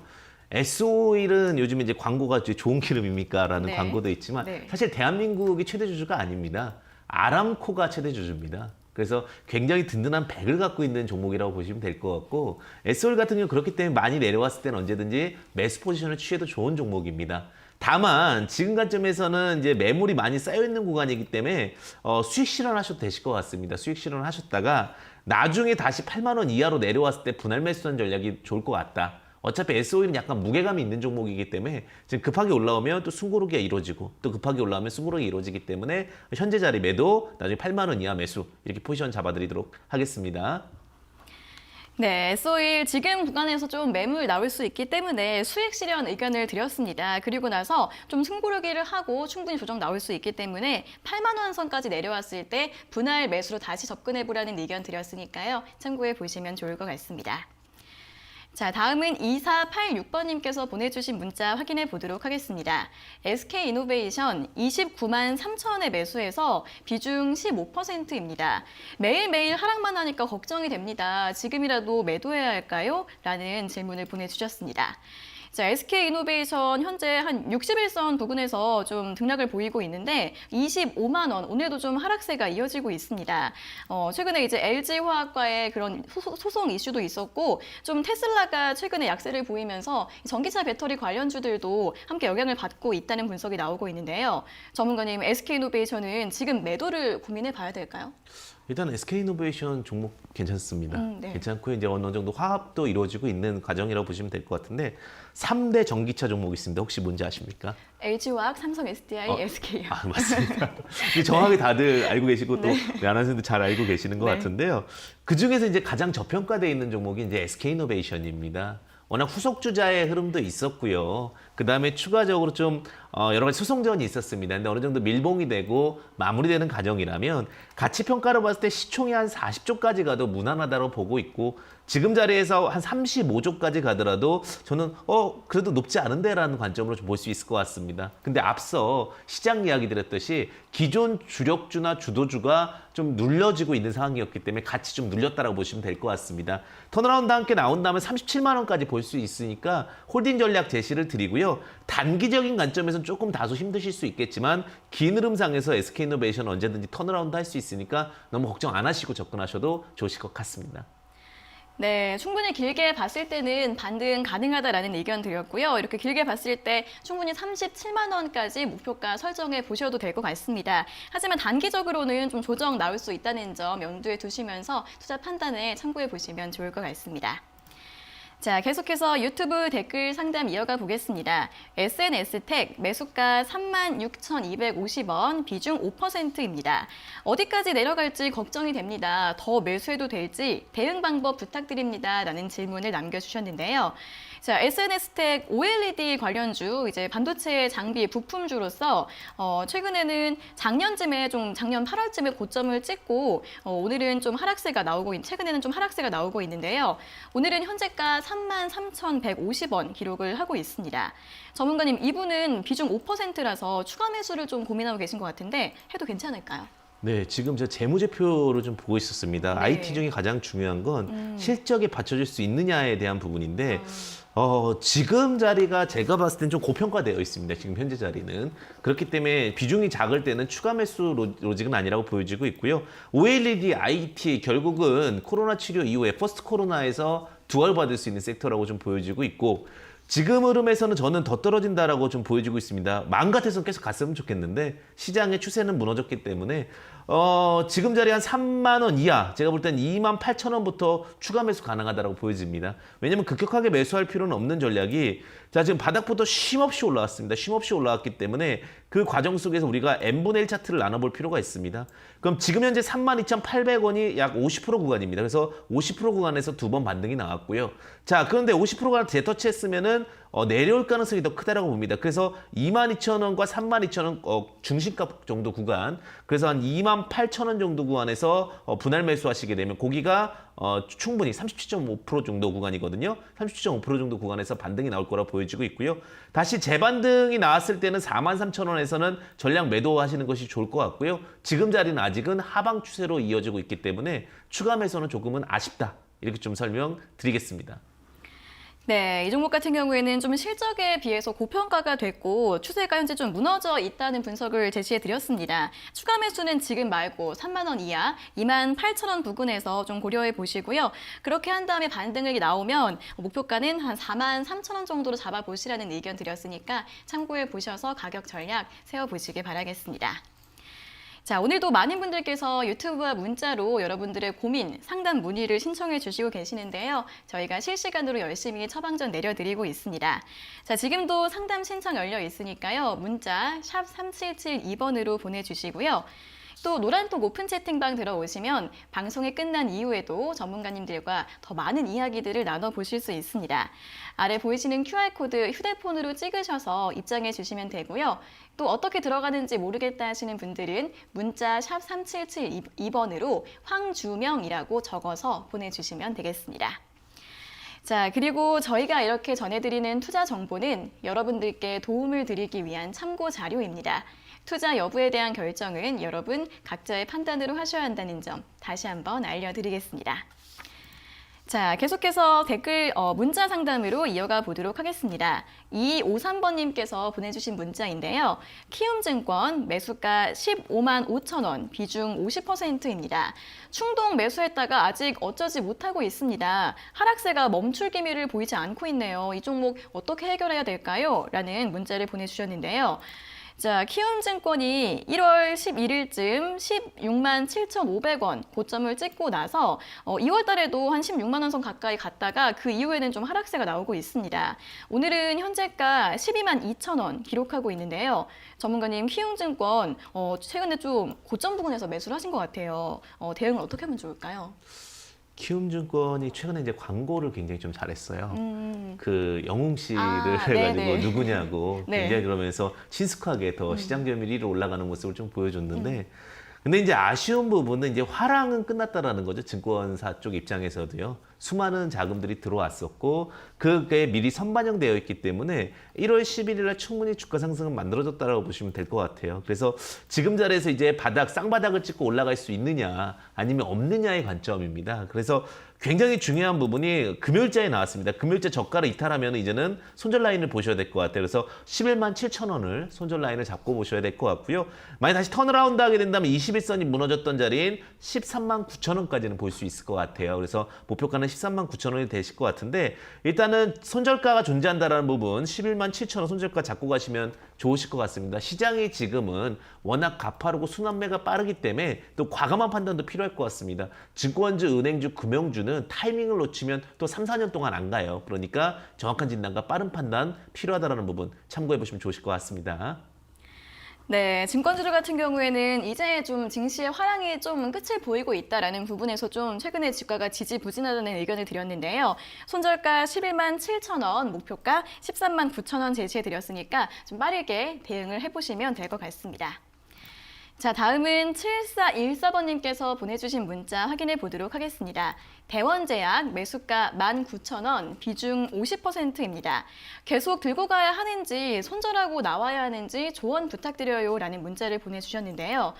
S-오일은 요즘 이제 광고가 좋은 기름입니까? 라는 네. 광고도 있지만 네. 사실 대한민국이 최대 주주가 아닙니다. 아람코가 최대 주주입니다. 그래서 굉장히 든든한 백을 갖고 있는 종목이라고 보시면 될 것 같고 S-오일 같은 경우 그렇기 때문에 많이 내려왔을 때는 언제든지 매수 포지션을 취해도 좋은 종목입니다. 다만 지금 관점에서는 이제 매물이 많이 쌓여 있는 구간이기 때문에 수익 실현하셔도 되실 것 같습니다. 수익 실현하셨다가 나중에 다시 8만 원 이하로 내려왔을 때 분할 매수한 전략이 좋을 것 같다. 어차피 S-오일은 약간 무게감이 있는 종목이기 때문에 지금 급하게 올라오면 또 숨고르기가 이루어지고 또 급하게 올라오면 숨고르기가 이루어지기 때문에 현재 자리 매도, 나중에 8만 원 이하 매수 이렇게 포지션 잡아드리도록 하겠습니다. 네, S-오일 지금 구간에서 좀 매물 나올 수 있기 때문에 수익 실현 의견을 드렸습니다. 그리고 나서 좀 승부르기를 하고 충분히 조정 나올 수 있기 때문에 8만 원 선까지 내려왔을 때 분할 매수로 다시 접근해보라는 의견 드렸으니까요. 참고해 보시면 좋을 것 같습니다. 자, 다음은 2486번님께서 보내주신 문자 확인해 보도록 하겠습니다. SK이노베이션 29만 3천원에 매수해서 비중 15%입니다. 매일매일 하락만 하니까 걱정이 됩니다. 지금이라도 매도해야 할까요? 라는 질문을 보내주셨습니다. 자, SK이노베이션 현재 한 61선 부근에서 좀 등락을 보이고 있는데 25만 원, 오늘도 좀 하락세가 이어지고 있습니다. 최근에 이제 LG화학과의 그런 소송 이슈도 있었고 좀 테슬라가 최근에 약세를 보이면서 전기차 배터리 관련주들도 함께 영향을 받고 있다는 분석이 나오고 있는데요. 전문가님, SK이노베이션은 지금 매도를 고민해 봐야 될까요? 일단 SK이노베이션 종목 괜찮습니다. 네. 괜찮고 이제 어느 정도 화합도 이루어지고 있는 과정이라고 보시면 될 것 같은데 3대 전기차 종목이 있습니다. 혹시 뭔지 아십니까? LG화학, 삼성 SDI, SK요. 아, 맞습니다. 정확히 다들 알고 계시고 또 네. 아나운서도 잘 알고 계시는 것 네. 같은데요. 그 중에서 이제 가장 저평가되어 있는 종목이 이제 SK이노베이션입니다. 워낙 후속주자의 흐름도 있었고요. 그 다음에 추가적으로 좀 여러 가지 소송전이 있었습니다. 근데 어느 정도 밀봉이 되고 마무리되는 과정이라면 가치 평가로 봤을 때 시총이 한 40조까지 가도 무난하다고 보고 있고 지금 자리에서 한 35조까지 가더라도 저는 그래도 높지 않은데라는 관점으로 좀 볼 수 있을 것 같습니다. 근데 앞서 시장 이야기 드렸듯이 기존 주력주나 주도주가 좀 눌려지고 있는 상황이었기 때문에 같이 좀 눌렸다라고 보시면 될 것 같습니다. 턴어라운드 함께 나온다면 37만 원까지 볼 수 있으니까 홀딩 전략 제시를 드리고요. 단기적인 관점에서는 조금 다소 힘드실 수 있겠지만 긴 흐름상에서 SK이노베이션 언제든지 턴어라운드 할 수 있으니까 너무 걱정 안 하시고 접근하셔도 좋으실 것 같습니다. 네, 충분히 길게 봤을 때는 반등 가능하다라는 의견 드렸고요. 이렇게 길게 봤을 때 충분히 37만 원까지 목표가 설정해 보셔도 될 것 같습니다. 하지만 단기적으로는 좀 조정 나올 수 있다는 점 염두에 두시면서 투자 판단에 참고해 보시면 좋을 것 같습니다. 자, 계속해서 유튜브 댓글 상담 이어가 보겠습니다. SNS텍 매수가 36,250원, 비중 5%입니다. 어디까지 내려갈지 걱정이 됩니다. 더 매수해도 될지 대응 방법 부탁드립니다. 라는 질문을 남겨주셨는데요. 자, SNS텍 OLED 관련주, 이제 반도체 장비 부품주로서 최근에는 작년 8월쯤에 고점을 찍고 오늘은 좀 하락세가 나오고 최근에는 좀 하락세가 나오고 있는데요. 오늘은 현재가 33,150원 기록을 하고 있습니다. 전문가님, 이분은 비중 5%라서 추가 매수를 좀 고민하고 계신 것 같은데 해도 괜찮을까요? 네, 지금 저 재무제표를 좀 보고 있었습니다. 네. IT 중에 가장 중요한 건 실적에 받쳐줄 수 있느냐에 대한 부분인데 지금 자리가 제가 봤을 땐 좀 고평가되어 있습니다. 지금 현재 자리는. 그렇기 때문에 비중이 작을 때는 추가 매수 로직은 아니라고 보여지고 있고요. OLED, IT 결국은 코로나 치료 이후에 퍼스트 코로나에서 두알받을 수 있는 섹터라고 좀 보여지고 있고 지금 흐름에서는 저는 더 떨어진다라고 좀 보여지고 있습니다. 마음 같아서는 계속 갔으면 좋겠는데 시장의 추세는 무너졌기 때문에 지금 자리 한 3만 원 이하, 제가 볼 땐 2만 8천 원부터 추가 매수 가능하다고 보여집니다. 왜냐면 급격하게 매수할 필요는 없는 전략이, 자, 지금 바닥부터 쉼없이 올라왔습니다. 쉼없이 올라왔기 때문에 그 과정 속에서 우리가 n분의 1 차트를 나눠볼 필요가 있습니다. 그럼 지금 현재 32,800원이 약 50% 구간입니다. 그래서 50% 구간에서 두 번 반등이 나왔고요. 자, 그런데 50%가 재터치했으면은 내려올 가능성이 더 크다라고 봅니다. 그래서 22,000원과 32,000원 중심가 정도 구간, 그래서 한 28,000원 정도 구간에서 분할 매수하시게 되면 고기가 충분히 37.5% 정도 구간이거든요. 37.5% 정도 구간에서 반등이 나올 거라 보여지고 있고요. 다시 재반등이 나왔을 때는 43,000원에서는 전량 매도하시는 것이 좋을 것 같고요. 지금 자리는 아직은 하방 추세로 이어지고 있기 때문에 추가 매수는 조금은 아쉽다. 이렇게 좀 설명드리겠습니다. 네, 이 종목 같은 경우에는 좀 실적에 비해서 고평가가 됐고 추세가 현재 좀 무너져 있다는 분석을 제시해 드렸습니다. 추가 매수는 지금 말고 3만 원 이하, 2만 8천 원 부근에서 좀 고려해 보시고요. 그렇게 한 다음에 반등이 나오면 목표가는 한 4만 3천 원 정도로 잡아보시라는 의견 드렸으니까 참고해 보셔서 가격 전략 세워보시길 바라겠습니다. 자, 오늘도 많은 분들께서 유튜브와 문자로 여러분들의 고민, 상담 문의를 신청해 주시고 계시는데요. 저희가 실시간으로 열심히 처방전 내려드리고 있습니다. 자, 지금도 상담 신청 열려 있으니까요. 문자 샵 3772번으로 보내주시고요. 또 노란톡 오픈 채팅방 들어오시면 방송이 끝난 이후에도 전문가님들과 더 많은 이야기들을 나눠보실 수 있습니다. 아래 보이시는 QR코드 휴대폰으로 찍으셔서 입장해 주시면 되고요. 또 어떻게 들어가는지 모르겠다 하시는 분들은 문자 샵 3772번으로 황주명이라고 적어서 보내주시면 되겠습니다. 자, 그리고 저희가 이렇게 전해드리는 투자 정보는 여러분들께 도움을 드리기 위한 참고 자료입니다. 투자 여부에 대한 결정은 여러분 각자의 판단으로 하셔야 한다는 점 다시 한번 알려드리겠습니다. 자, 계속해서 댓글 문자 상담으로 이어가 보도록 하겠습니다. 2253번님께서 보내주신 문자인데요. 키움증권 매수가 15만 5천 원, 비중 50%입니다. 충동 매수했다가 아직 어쩌지 못하고 있습니다. 하락세가 멈출 기미를 보이지 않고 있네요. 이 종목 어떻게 해결해야 될까요? 라는 문자를 보내주셨는데요. 자, 키움증권이 1월 11일쯤 16만 7,500원 고점을 찍고 나서 2월 달에도 한 16만 원 선 가까이 갔다가 그 이후에는 좀 하락세가 나오고 있습니다. 오늘은 현재가 12만 2천 원 기록하고 있는데요. 전문가님, 키움증권 최근에 좀 고점 부근에서 매수를 하신 것 같아요. 대응을 어떻게 하면 좋을까요? 키움증권이 최근에 이제 광고를 굉장히 좀 잘했어요. 그 영웅 씨를 해가지고 네네. 누구냐고 네. 굉장히 그러면서 신속하게 더 시장 점유율 1위로 올라가는 모습을 좀 보여줬는데, 근데 이제 아쉬운 부분은 이제 화랑은 끝났다라는 거죠. 증권사 쪽 입장에서도요. 수많은 자금들이 들어왔었고 그게 미리 선반영되어 있기 때문에 1월 11일에 충분히 주가 상승은 만들어졌다고 보시면 될 것 같아요. 그래서 지금 자리에서 이제 쌍바닥을 찍고 올라갈 수 있느냐 아니면 없느냐의 관점입니다. 그래서 굉장히 중요한 부분이 금요일자에 나왔습니다. 금요일자 저가를 이탈하면 이제는 손절 라인을 보셔야 될 것 같아요. 그래서 11만 7천 원을 손절 라인을 잡고 보셔야 될 것 같고요. 만약 다시 턴어라운드 하게 된다면 21선이 무너졌던 자리인 13만 9천 원까지는 볼 수 있을 것 같아요. 그래서 목표가는 13만 9천 원이 되실 것 같은데, 일단은 손절가가 존재한다는 부분 11만 7천 원 손절가 잡고 가시면 좋으실 것 같습니다. 시장이 지금은 워낙 가파르고 순환매가 빠르기 때문에 또 과감한 판단도 필요할 것 같습니다. 증권주, 은행주, 금융주는 타이밍을 놓치면 또 3, 4년 동안 안 가요. 그러니까 정확한 진단과 빠른 판단 필요하다는 부분 참고해 보시면 좋으실 것 같습니다. 네, 증권주들 같은 경우에는 이제 좀 증시의 화랑이 좀 끝을 보이고 있다라는 부분에서 좀 최근에 주가가 지지부진하다는 의견을 드렸는데요. 손절가 11만 7천 원, 목표가 13만 9천 원 제시해 드렸으니까 좀 빠르게 대응을 해보시면 될 것 같습니다. 자, 다음은 7414번님께서 보내주신 문자 확인해 보도록 하겠습니다. 대원제약 매수가 19,000원, 비중 50%입니다. 계속 들고 가야 하는지 손절하고 나와야 하는지 조언 부탁드려요 라는 문자를 보내주셨는데요.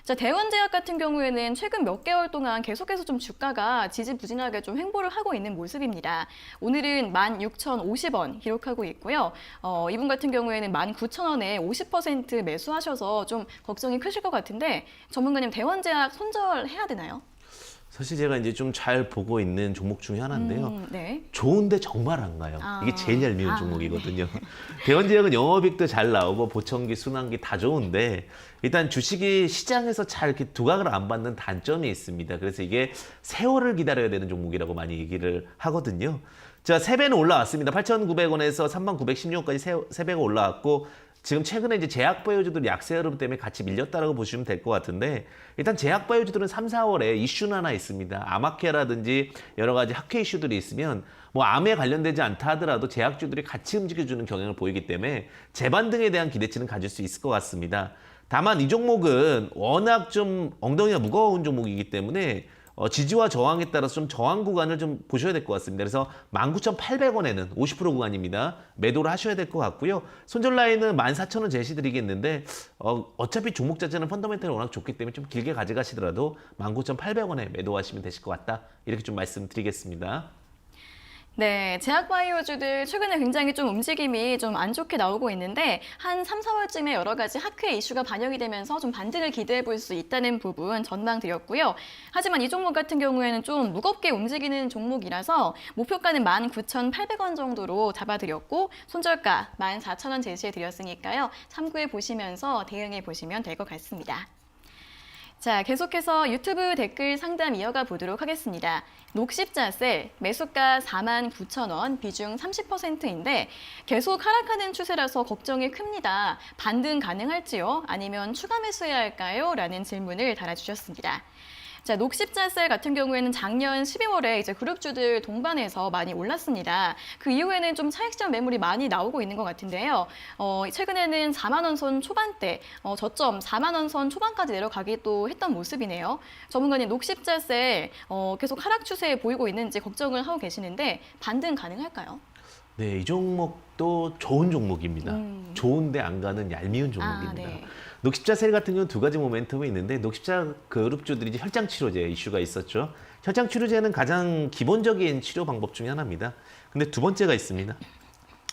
자, 대원제약 같은 경우에는 최근 몇 개월 동안 계속해서 좀 주가가 지지부진하게 좀 횡보를 하고 있는 모습입니다. 오늘은 16,050원 기록하고 있고요. 이분 같은 경우에는 19,000원에 50% 매수하셔서 좀 걱정이 크실 것 같은데 전문가님, 대원제약 손절해야 되나요? 사실 제가 이제 좀 잘 보고 있는 종목 중에 하나인데요. 네. 좋은데 정말 안 가요. 아. 이게 제일 얄미운 종목이거든요. 대원제약은 영업이익도 잘 나오고 보청기, 순환기 다 좋은데 일단 주식이 시장에서 잘 이렇게 두각을 안 받는 단점이 있습니다. 그래서 이게 세월을 기다려야 되는 종목이라고 많이 얘기를 하거든요. 자, 3배는 올라왔습니다. 8,900원에서 39,16원까지 3배가 올라왔고 지금 최근에 이제 제약바이오주들 약세 흐름 때문에 같이 밀렸다라고 보시면 될 것 같은데 일단 제약바이오주들은 3, 4월에 이슈는 하나 있습니다. 아마케라든지 여러 가지 학회 이슈들이 있으면 뭐 암에 관련되지 않다 하더라도 제약주들이 같이 움직여주는 경향을 보이기 때문에 재반등에 대한 기대치는 가질 수 있을 것 같습니다. 다만 이 종목은 워낙 좀 엉덩이가 무거운 종목이기 때문에 지지와 저항에 따라서 좀 저항 구간을 좀 보셔야 될 것 같습니다. 그래서 19,800원에는 50% 구간입니다. 매도를 하셔야 될 것 같고요. 손절 라인은 14,000원 제시드리겠는데 어차피 종목 자체는 펀더멘털이 워낙 좋기 때문에 좀 길게 가져가시더라도 19,800원에 매도하시면 되실 것 같다. 이렇게 좀 말씀드리겠습니다. 네, 제약바이오주들 최근에 굉장히 좀 움직임이 좀 안 좋게 나오고 있는데 한 3, 4월쯤에 여러 가지 학회 이슈가 반영이 되면서 좀 반등을 기대해 볼 수 있다는 부분 전망드렸고요. 하지만 이 종목 같은 경우에는 좀 무겁게 움직이는 종목이라서 목표가는 19,800원 정도로 잡아드렸고 손절가 14,000원 제시해 드렸으니까요. 참고해 보시면서 대응해 보시면 될 것 같습니다. 자, 계속해서 유튜브 댓글 상담 이어가 보도록 하겠습니다. 녹십자셀 매수가 49,000원, 비중 30%인데 계속 하락하는 추세라서 걱정이 큽니다. 반등 가능할지요? 아니면 추가 매수해야 할까요? 라는 질문을 달아주셨습니다. 자, 녹십자셀 같은 경우에는 작년 12월에 이제 그룹주들 동반해서 많이 올랐습니다. 그 이후에는 좀 차익시장 매물이 많이 나오고 있는 것 같은데요. 최근에는 4만 원 선 초반대, 저점 4만 원 선 초반까지 내려가기도 했던 모습이네요. 전문가님, 녹십자셀 계속 하락 추세 보이고 있는지 걱정을 하고 계시는데 반등 가능할까요? 네, 이 종목도 좋은 종목입니다. 좋은데 안 가는 얄미운 종목입니다. 네. 녹십자셀 같은 경우는 두 가지 모멘텀이 있는데 녹십자 그룹주들이 이제 혈장치료제 이슈가 있었죠. 혈장치료제는 가장 기본적인 치료 방법 중에 하나입니다. 근데 두 번째가 있습니다.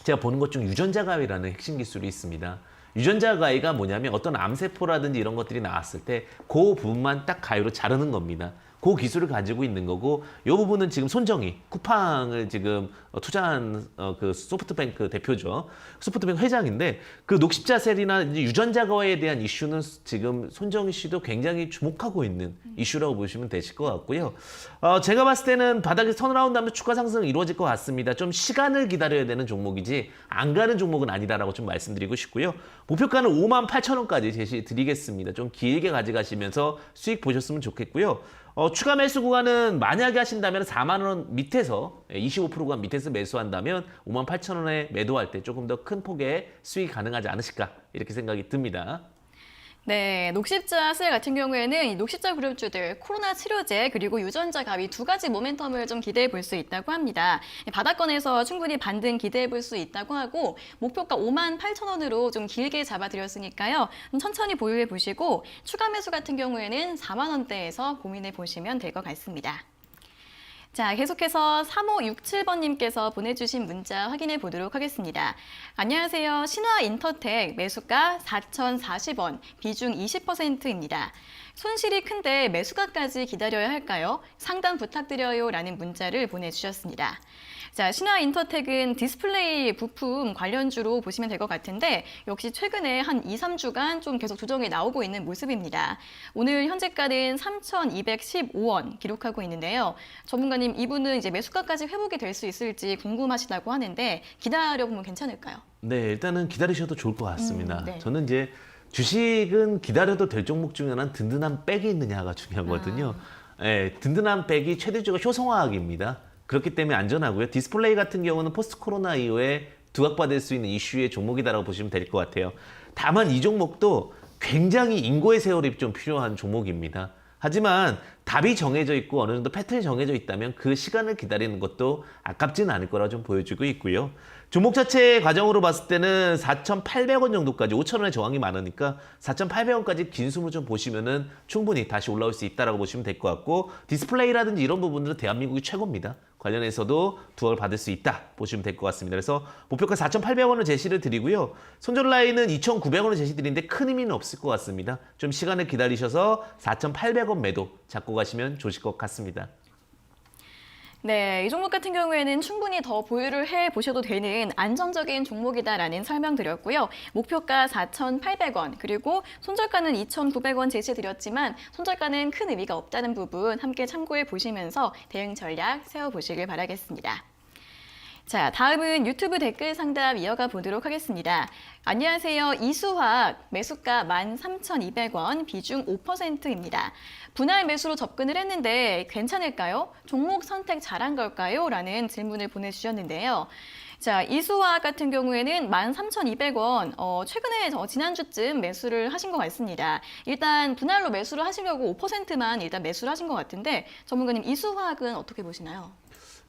제가 보는 것 중 유전자 가위라는 핵심 기술이 있습니다. 유전자 가위가 뭐냐면 어떤 암세포라든지 이런 것들이 나왔을 때 그 부분만 딱 가위로 자르는 겁니다. 그 기술을 가지고 있는 거고 이 부분은 지금 손정희, 쿠팡을 지금 투자한 그 소프트뱅크 대표죠. 소프트뱅크 회장인데 그 녹십자셀이나 이제 유전자 가위에 대한 이슈는 지금 손정희 씨도 굉장히 주목하고 있는 이슈라고 보시면 되실 것 같고요. 제가 봤을 때는 바닥에서 턴어라운드 하면 추가 상승이 이루어질 것 같습니다. 좀 시간을 기다려야 되는 종목이지 안 가는 종목은 아니다라고 좀 말씀드리고 싶고요. 목표가는 58,000원까지 제시 드리겠습니다. 좀 길게 가져가시면서 수익 보셨으면 좋겠고요. 추가 매수 구간은 만약에 하신다면 4만 원 밑에서 25% 구간 밑에서 매수한다면 58,000원에 매도할 때 조금 더 큰 폭의 수익이 가능하지 않으실까 이렇게 생각이 듭니다. 네, 녹십자셀 같은 경우에는 이 녹십자 그룹주들 코로나 치료제 그리고 유전자 가위 두 가지 모멘텀을 좀 기대해 볼 수 있다고 합니다. 바닥권에서 충분히 반등 기대해 볼 수 있다고 하고 목표가 58,000원으로 좀 길게 잡아드렸으니까요. 좀 천천히 보유해 보시고 추가 매수 같은 경우에는 4만 원대에서 고민해 보시면 될 것 같습니다. 자, 계속해서 3567번님께서 보내주신 문자 확인해 보도록 하겠습니다. 안녕하세요. 신화인터텍 매수가 4,040원, 비중 20%입니다. 손실이 큰데 매수가까지 기다려야 할까요? 상담 부탁드려요 라는 문자를 보내주셨습니다. 자, 신화인터텍은 디스플레이 부품 관련주로 보시면 될 것 같은데 역시 최근에 한 2, 3주간 좀 계속 조정이 나오고 있는 모습입니다. 오늘 현재가는 3,215원 기록하고 있는데요. 전문가님, 이분은 이제 매수가까지 회복이 될 수 있을지 궁금하시다고 하는데 기다려보면 괜찮을까요? 네, 일단은 기다리셔도 좋을 것 같습니다. 네. 저는 이제 주식은 기다려도 될 종목 중에 하나는 든든한 백이 있느냐가 중요하거든요. 네, 든든한 백이 최대주가 효성화학입니다. 그렇기 때문에 안전하고요. 디스플레이 같은 경우는 포스트 코로나 이후에 두각받을 수 있는 이슈의 종목이다라고 보시면 될 것 같아요. 다만 이 종목도 굉장히 인고의 세월이 좀 필요한 종목입니다. 하지만 답이 정해져 있고 어느 정도 패턴이 정해져 있다면 그 시간을 기다리는 것도 아깝지는 않을 거라 좀 보여주고 있고요. 종목 자체의 과정으로 봤을 때는 4,800원 정도까지 5,000원의 저항이 많으니까 4,800원까지 긴 숨을 좀 보시면은 충분히 다시 올라올 수 있다라고 보시면 될 것 같고 디스플레이라든지 이런 부분들은 대한민국이 최고입니다. 관련해서도 두각을 받을 수 있다 보시면 될 것 같습니다. 그래서 목표가 4,800원을 제시를 드리고요. 손절 라인은 2,900원을 제시 드리는데 큰 의미는 없을 것 같습니다. 좀 시간을 기다리셔서 4,800원 매도 잡고 가시면 좋으실 것 같습니다. 네, 이 종목 같은 경우에는 충분히 더 보유를 해보셔도 되는 안정적인 종목이다라는 설명드렸고요. 목표가 4,800원, 그리고 손절가는 2,900원 제시드렸지만 손절가는 큰 의미가 없다는 부분 함께 참고해 보시면서 대응 전략 세워보시길 바라겠습니다. 자, 다음은 유튜브 댓글 상담 이어가 보도록 하겠습니다. 안녕하세요. 이수화학 매수가 13,200원, 비중 5%입니다. 분할 매수로 접근을 했는데 괜찮을까요? 종목 선택 잘한 걸까요? 라는 질문을 보내주셨는데요. 자, 이수화학 같은 경우에는 13,200원, 최근에 지난주쯤 매수를 하신 것 같습니다. 일단 분할로 매수를 하시려고 5%만 일단 매수를 하신 것 같은데 전문가님 이수화학은 어떻게 보시나요?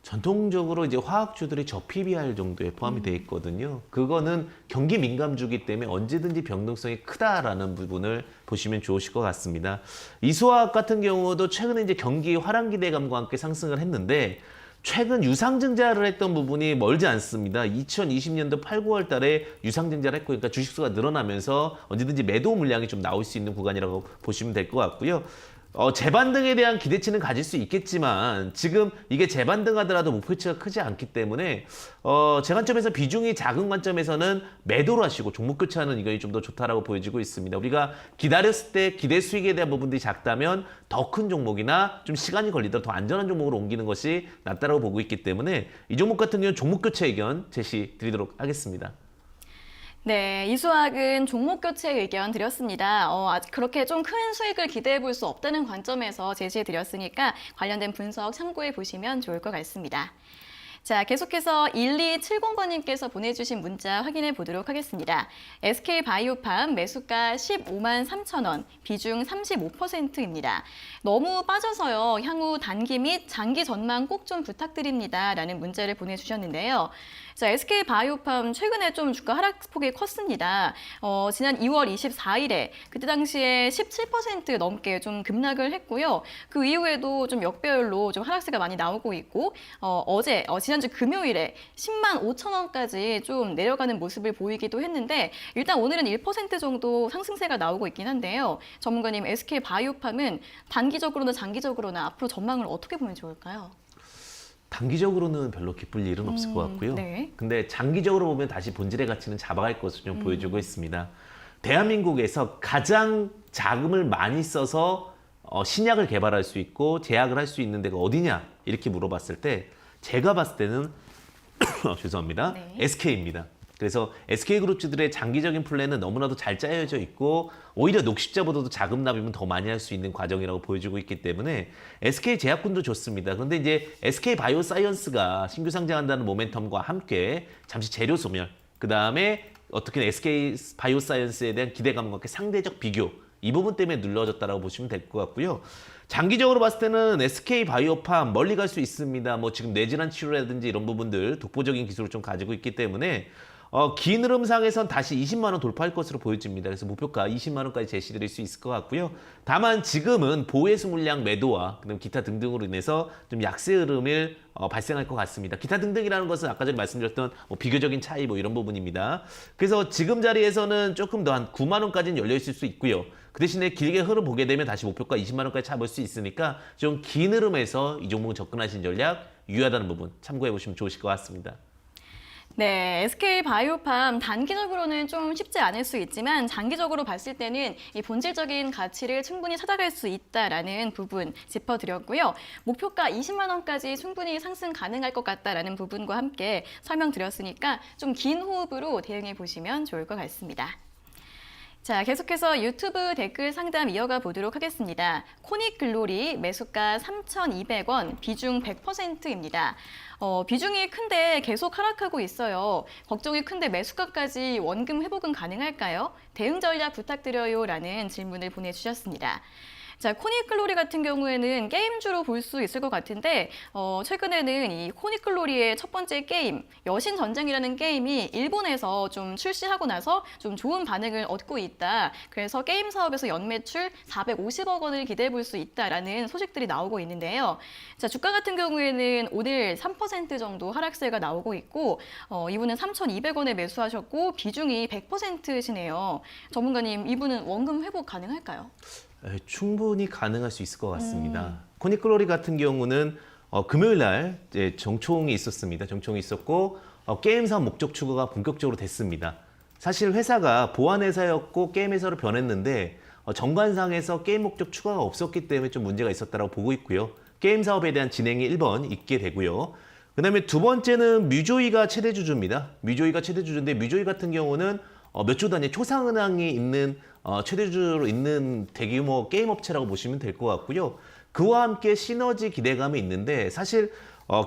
전통적으로 이제 화학주들이 저 PBR 정도에 포함이 돼 있거든요. 그거는 경기 민감주기 때문에 언제든지 변동성이 크다라는 부분을 보시면 좋으실 것 같습니다. 이수화학 같은 경우도 최근에 이제 경기 화랑 기대감과 함께 상승을 했는데 최근 유상증자를 했던 부분이 멀지 않습니다. 2020년도 8, 9월 달에 유상증자를 했고, 그러니까 주식수가 늘어나면서 언제든지 매도 물량이 좀 나올 수 있는 구간이라고 보시면 될 것 같고요. 재반등에 대한 기대치는 가질 수 있겠지만 지금 이게 재반등하더라도 목표치가 크지 않기 때문에 제 관점에서 비중이 작은 관점에서는 매도를 하시고 종목 교체하는 의견이 좀 더 좋다라고 보여지고 있습니다. 우리가 기다렸을 때 기대 수익에 대한 부분들이 작다면 더 큰 종목이나 좀 시간이 걸리더라도 더 안전한 종목으로 옮기는 것이 낫다라고 보고 있기 때문에 이 종목 같은 경우는 종목 교체 의견 제시 드리도록 하겠습니다. 네, 이수학은 종목 교체 의견 드렸습니다. 그렇게 좀 큰 수익을 기대해 볼 수 없다는 관점에서 제시해 드렸으니까 관련된 분석 참고해 보시면 좋을 것 같습니다. 자, 계속해서 1270번님께서 보내주신 문자 확인해 보도록 하겠습니다. SK바이오팜 매수가 15만 3천 원, 비중 35%입니다. 너무 빠져서요. 향후 단기 및 장기 전망 꼭 좀 부탁드립니다. 라는 문자를 보내주셨는데요. 자, SK바이오팜 최근에 좀 주가 하락폭이 컸습니다. 지난 2월 24일에 그때 당시에 17% 넘게 좀 급락을 했고요. 그 이후에도 좀 역배열로 좀 하락세가 많이 나오고 있고 지난주 금요일에 10만 5천 원까지 좀 내려가는 모습을 보이기도 했는데 일단 오늘은 1% 정도 상승세가 나오고 있긴 한데요. 전문가님, SK바이오팜은 단기적으로나 장기적으로나 앞으로 전망을 어떻게 보면 좋을까요? 단기적으로는 별로 기쁠 일은 없을 것 같고요. 네. 근데 장기적으로 보면 다시 본질의 가치는 잡아갈 것을 좀 보여주고 있습니다. 대한민국에서 가장 자금을 많이 써서 신약을 개발할 수 있고 제약을 할 수 있는 데가 어디냐 이렇게 물어봤을 때 제가 봤을 때는 죄송합니다. 네. SK입니다. 그래서 SK그룹주들의 장기적인 플랜은 너무나도 잘 짜여져 있고 오히려 녹십자보다도 자금 납입은 더 많이 할 수 있는 과정이라고 보여지고 있기 때문에 SK제약군도 좋습니다. 그런데 이제 SK바이오사이언스가 신규 상장한다는 모멘텀과 함께 잠시 재료 소멸, 그 다음에 어떻게 SK바이오사이언스에 대한 기대감과 함께 상대적 비교, 이 부분 때문에 눌러졌다라고 보시면 될 것 같고요. 장기적으로 봤을 때는 SK바이오팜 멀리 갈 수 있습니다. 뭐 지금 뇌질환 치료라든지 이런 부분들 독보적인 기술을 좀 가지고 있기 때문에 긴 흐름상에선 다시 20만 원 돌파할 것으로 보여집니다. 그래서 목표가 20만 원까지 제시드릴 수 있을 것 같고요. 다만 지금은 보혜수 물량 매도와 그다음 기타 등등으로 인해서 좀 약세 흐름을 발생할 것 같습니다. 기타 등등이라는 것은 아까 전에 말씀드렸던 비교적인 차이 이런 부분입니다. 그래서 지금 자리에서는 조금 더 한 9만 원까지는 열려 있을 수 있고요. 그 대신에 길게 흐름 보게 되면 다시 목표가 20만 원까지 잡을 수 있으니까 좀 긴 흐름에서 이 종목은 접근하신 전략 유효하다는 부분 참고해 보시면 좋으실 것 같습니다. 네, SK바이오팜 단기적으로는 좀 쉽지 않을 수 있지만 장기적으로 봤을 때는 이 본질적인 가치를 충분히 찾아갈 수 있다라는 부분 짚어드렸고요. 목표가 20만 원까지 충분히 상승 가능할 것 같다라는 부분과 함께 설명드렸으니까 좀 긴 호흡으로 대응해 보시면 좋을 것 같습니다. 자, 계속해서 유튜브 댓글 상담 이어가 보도록 하겠습니다. 코닉글로리 매수가 3,200원, 비중 100%입니다. 비중이 큰데 계속 하락하고 있어요. 걱정이 큰데 매수가까지 원금 회복은 가능할까요? 대응 전략 부탁드려요 라는 질문을 보내주셨습니다. 자, 코니클로리 같은 경우에는 게임주로 볼 수 있을 것 같은데 최근에는 이 코니클로리의 첫 번째 게임 여신 전쟁이라는 게임이 일본에서 좀 출시하고 나서 좀 좋은 반응을 얻고 있다. 그래서 게임 사업에서 연매출 450억 원을 기대해 볼 수 있다라는 소식들이 나오고 있는데요. 자, 주가 같은 경우에는 오늘 3% 정도 하락세가 나오고 있고 이분은 3,200원에 매수하셨고 비중이 100%시네요. 전문가님, 이분은 원금 회복 가능할까요? 충분히 가능할 수 있을 것 같습니다. 코니클로리 같은 경우는 금요일 날 이제 정총이 있었습니다. 정총이 있었고 게임 사업 목적 추가가 본격적으로 됐습니다. 사실 회사가 보안 회사였고 게임 회사로 변했는데 정관상에서 게임 목적 추가가 없었기 때문에 좀 문제가 있었다고 보고 있고요. 게임 사업에 대한 진행이 1번 있게 되고요. 그다음에 두 번째는 뮤조이가 최대 주주입니다. 뮤조이가 최대 주주인데 뮤조이 같은 경우는 몇 조 단위 초상은항이 있는 최대 주주로 있는 대규모 게임 업체라고 보시면 될 것 같고요. 그와 함께 시너지 기대감이 있는데 사실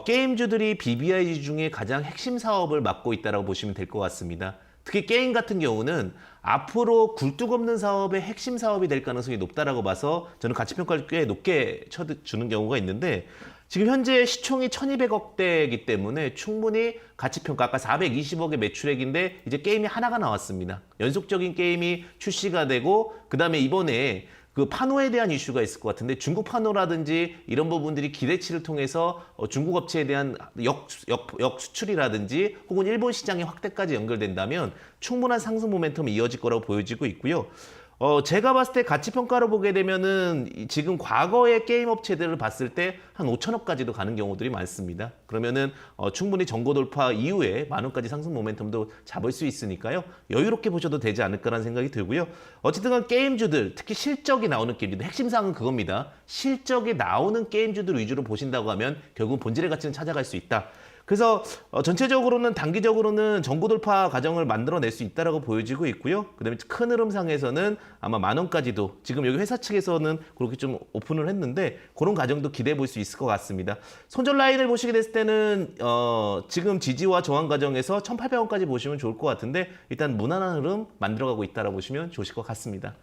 게임주들이 BBIG 중에 가장 핵심 사업을 맡고 있다고 보시면 될 것 같습니다. 특히 게임 같은 경우는 앞으로 굴뚝 없는 사업의 핵심 사업이 될 가능성이 높다라고 봐서 저는 가치평가를 꽤 높게 쳐주는 경우가 있는데 지금 현재 시총이 1,200억대이기 때문에 충분히 가치평가 아까 420억의 매출액인데 이제 게임이 하나가 나왔습니다. 연속적인 게임이 출시가 되고 그다음에 이번에 그 판호에 대한 이슈가 있을 것 같은데 중국 판호라든지 이런 부분들이 기대치를 통해서 중국 업체에 대한 역수출이라든지 혹은 일본 시장의 확대까지 연결된다면 충분한 상승 모멘텀이 이어질 거라고 보여지고 있고요. 제가 봤을 때 가치평가로 보게 되면은 지금 과거의 게임 업체들을 봤을 때 한 5천억까지도 가는 경우들이 많습니다. 그러면은 충분히 정고 돌파 이후에 10,000원까지 상승 모멘텀도 잡을 수 있으니까요. 여유롭게 보셔도 되지 않을까라는 생각이 들고요. 어쨌든 간 게임주들, 특히 실적이 나오는 게임주들, 핵심 사항은 그겁니다. 실적이 나오는 게임주들 위주로 보신다고 하면 결국 본질의 가치는 찾아갈 수 있다. 그래서 전체적으로는 단기적으로는 정고 돌파 과정을 만들어낼 수 있다라고 보여지고 있고요. 그다음에 큰 흐름상에서는 아마 10,000원까지도 지금 여기 회사 측에서는 그렇게 좀 오픈을 했는데 그런 과정도 기대해 볼 수 있을 것 같습니다. 손절 라인을 보시게 됐을 때는 지금 지지와 저항 과정에서 1,800원까지 보시면 좋을 것 같은데 일단 무난한 흐름 만들어가고 있다라고 보시면 좋으실 것 같습니다.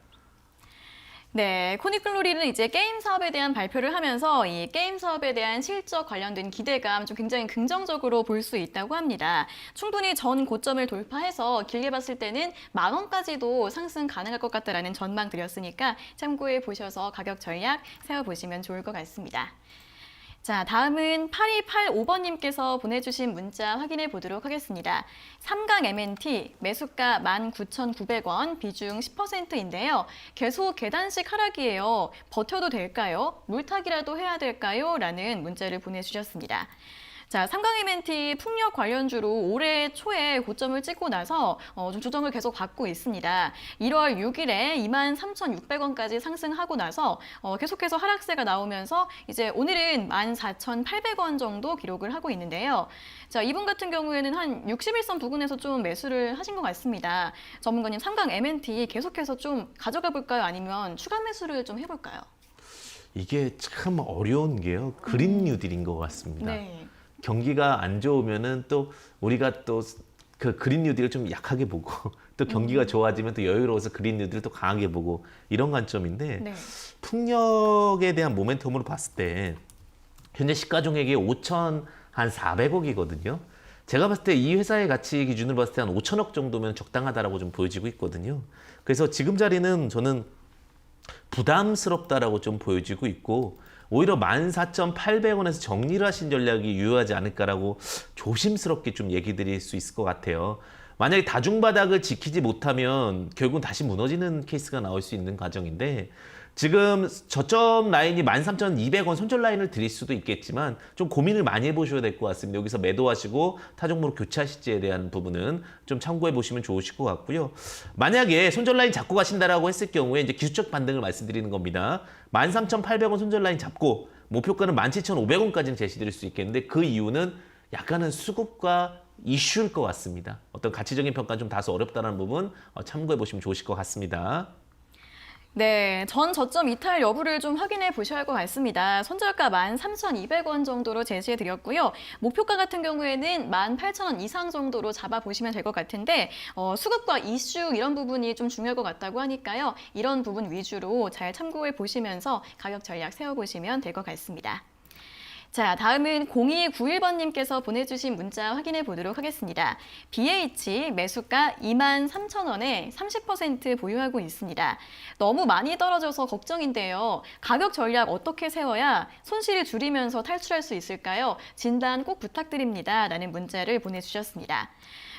네, 코니클로리는 이제 게임 사업에 대한 발표를 하면서 이 게임 사업에 대한 실적 관련된 기대감 좀 굉장히 긍정적으로 볼 수 있다고 합니다. 충분히 전 고점을 돌파해서 길게 봤을 때는 10,000원까지도 상승 가능할 것 같다라는 전망 드렸으니까 참고해 보셔서 가격 전략 세워보시면 좋을 것 같습니다. 자, 다음은 8285번님께서 보내주신 문자 확인해 보도록 하겠습니다. 삼강 MNT 매수가 19,900원, 비중 10%인데요. 계속 계단식 하락이에요. 버텨도 될까요? 물타기라도 해야 될까요? 라는 문자를 보내주셨습니다. 자, 삼강 MNT 풍력 관련주로 올해 초에 고점을 찍고 나서 좀 조정을 계속 받고 있습니다. 1월 6일에 23,600원까지 상승하고 나서 계속해서 하락세가 나오면서 이제 오늘은 14,800원 정도 기록을 하고 있는데요. 자, 이분 같은 경우에는 한 61선 부근에서 좀 매수를 하신 것 같습니다. 전문가님, 삼강 MNT 계속해서 좀 가져가 볼까요? 아니면 추가 매수를 좀 해볼까요? 이게 참 어려운 게요. 그린 뉴딜인 것 같습니다. 네. 경기가 안 좋으면은 또 우리가 또 그 그린 뉴딜을 좀 약하게 보고 또 경기가 좋아지면 또 여유로워서 그린 뉴딜을 또 강하게 보고 이런 관점인데 네. 풍력에 대한 모멘텀으로 봤을 때 현재 시가총액이 5,400억이거든요. 제가 봤을 때 이 회사의 가치 기준으로 봤을 때 한 5천억 정도면 적당하다라고 좀 보여지고 있거든요. 그래서 지금 자리는 저는 부담스럽다라고 좀 보여지고 있고 오히려 14,800원에서 정리를 하신 전략이 유효하지 않을까라고 조심스럽게 좀 얘기 드릴 수 있을 것 같아요. 만약에 다중바닥을 지키지 못하면 결국은 다시 무너지는 케이스가 나올 수 있는 과정인데 지금 저점 라인이 13,200원 손절 라인을 드릴 수도 있겠지만 좀 고민을 많이 해보셔야 될 것 같습니다. 여기서 매도하시고 타종목으로 교체하실지에 대한 부분은 좀 참고해 보시면 좋으실 것 같고요. 만약에 손절 라인 잡고 가신다라고 했을 경우에 이제 기술적 반등을 말씀드리는 겁니다. 13,800원 손절 라인 잡고 목표가는 17,500원까지는 제시드릴 수 있겠는데 그 이유는 약간은 수급과 이슈일 것 같습니다. 어떤 가치적인 평가는 좀 다소 어렵다는 부분 참고해 보시면 좋으실 것 같습니다. 네, 전 저점 이탈 여부를 좀 확인해 보셔야 할 것 같습니다. 손절가 13,200원 정도로 제시해 드렸고요. 목표가 같은 경우에는 18,000원 이상 정도로 잡아보시면 될 것 같은데 수급과 이슈 이런 부분이 좀 중요할 것 같다고 하니까요. 이런 부분 위주로 잘 참고해 보시면서 가격 전략 세워보시면 될 것 같습니다. 자, 다음은 0291번님께서 보내주신 문자 확인해 보도록 하겠습니다. BH 매수가 23,000원에 30% 보유하고 있습니다. 너무 많이 떨어져서 걱정인데요. 가격 전략 어떻게 세워야 손실을 줄이면서 탈출할 수 있을까요? 진단 꼭 부탁드립니다. 라는 문자를 보내주셨습니다.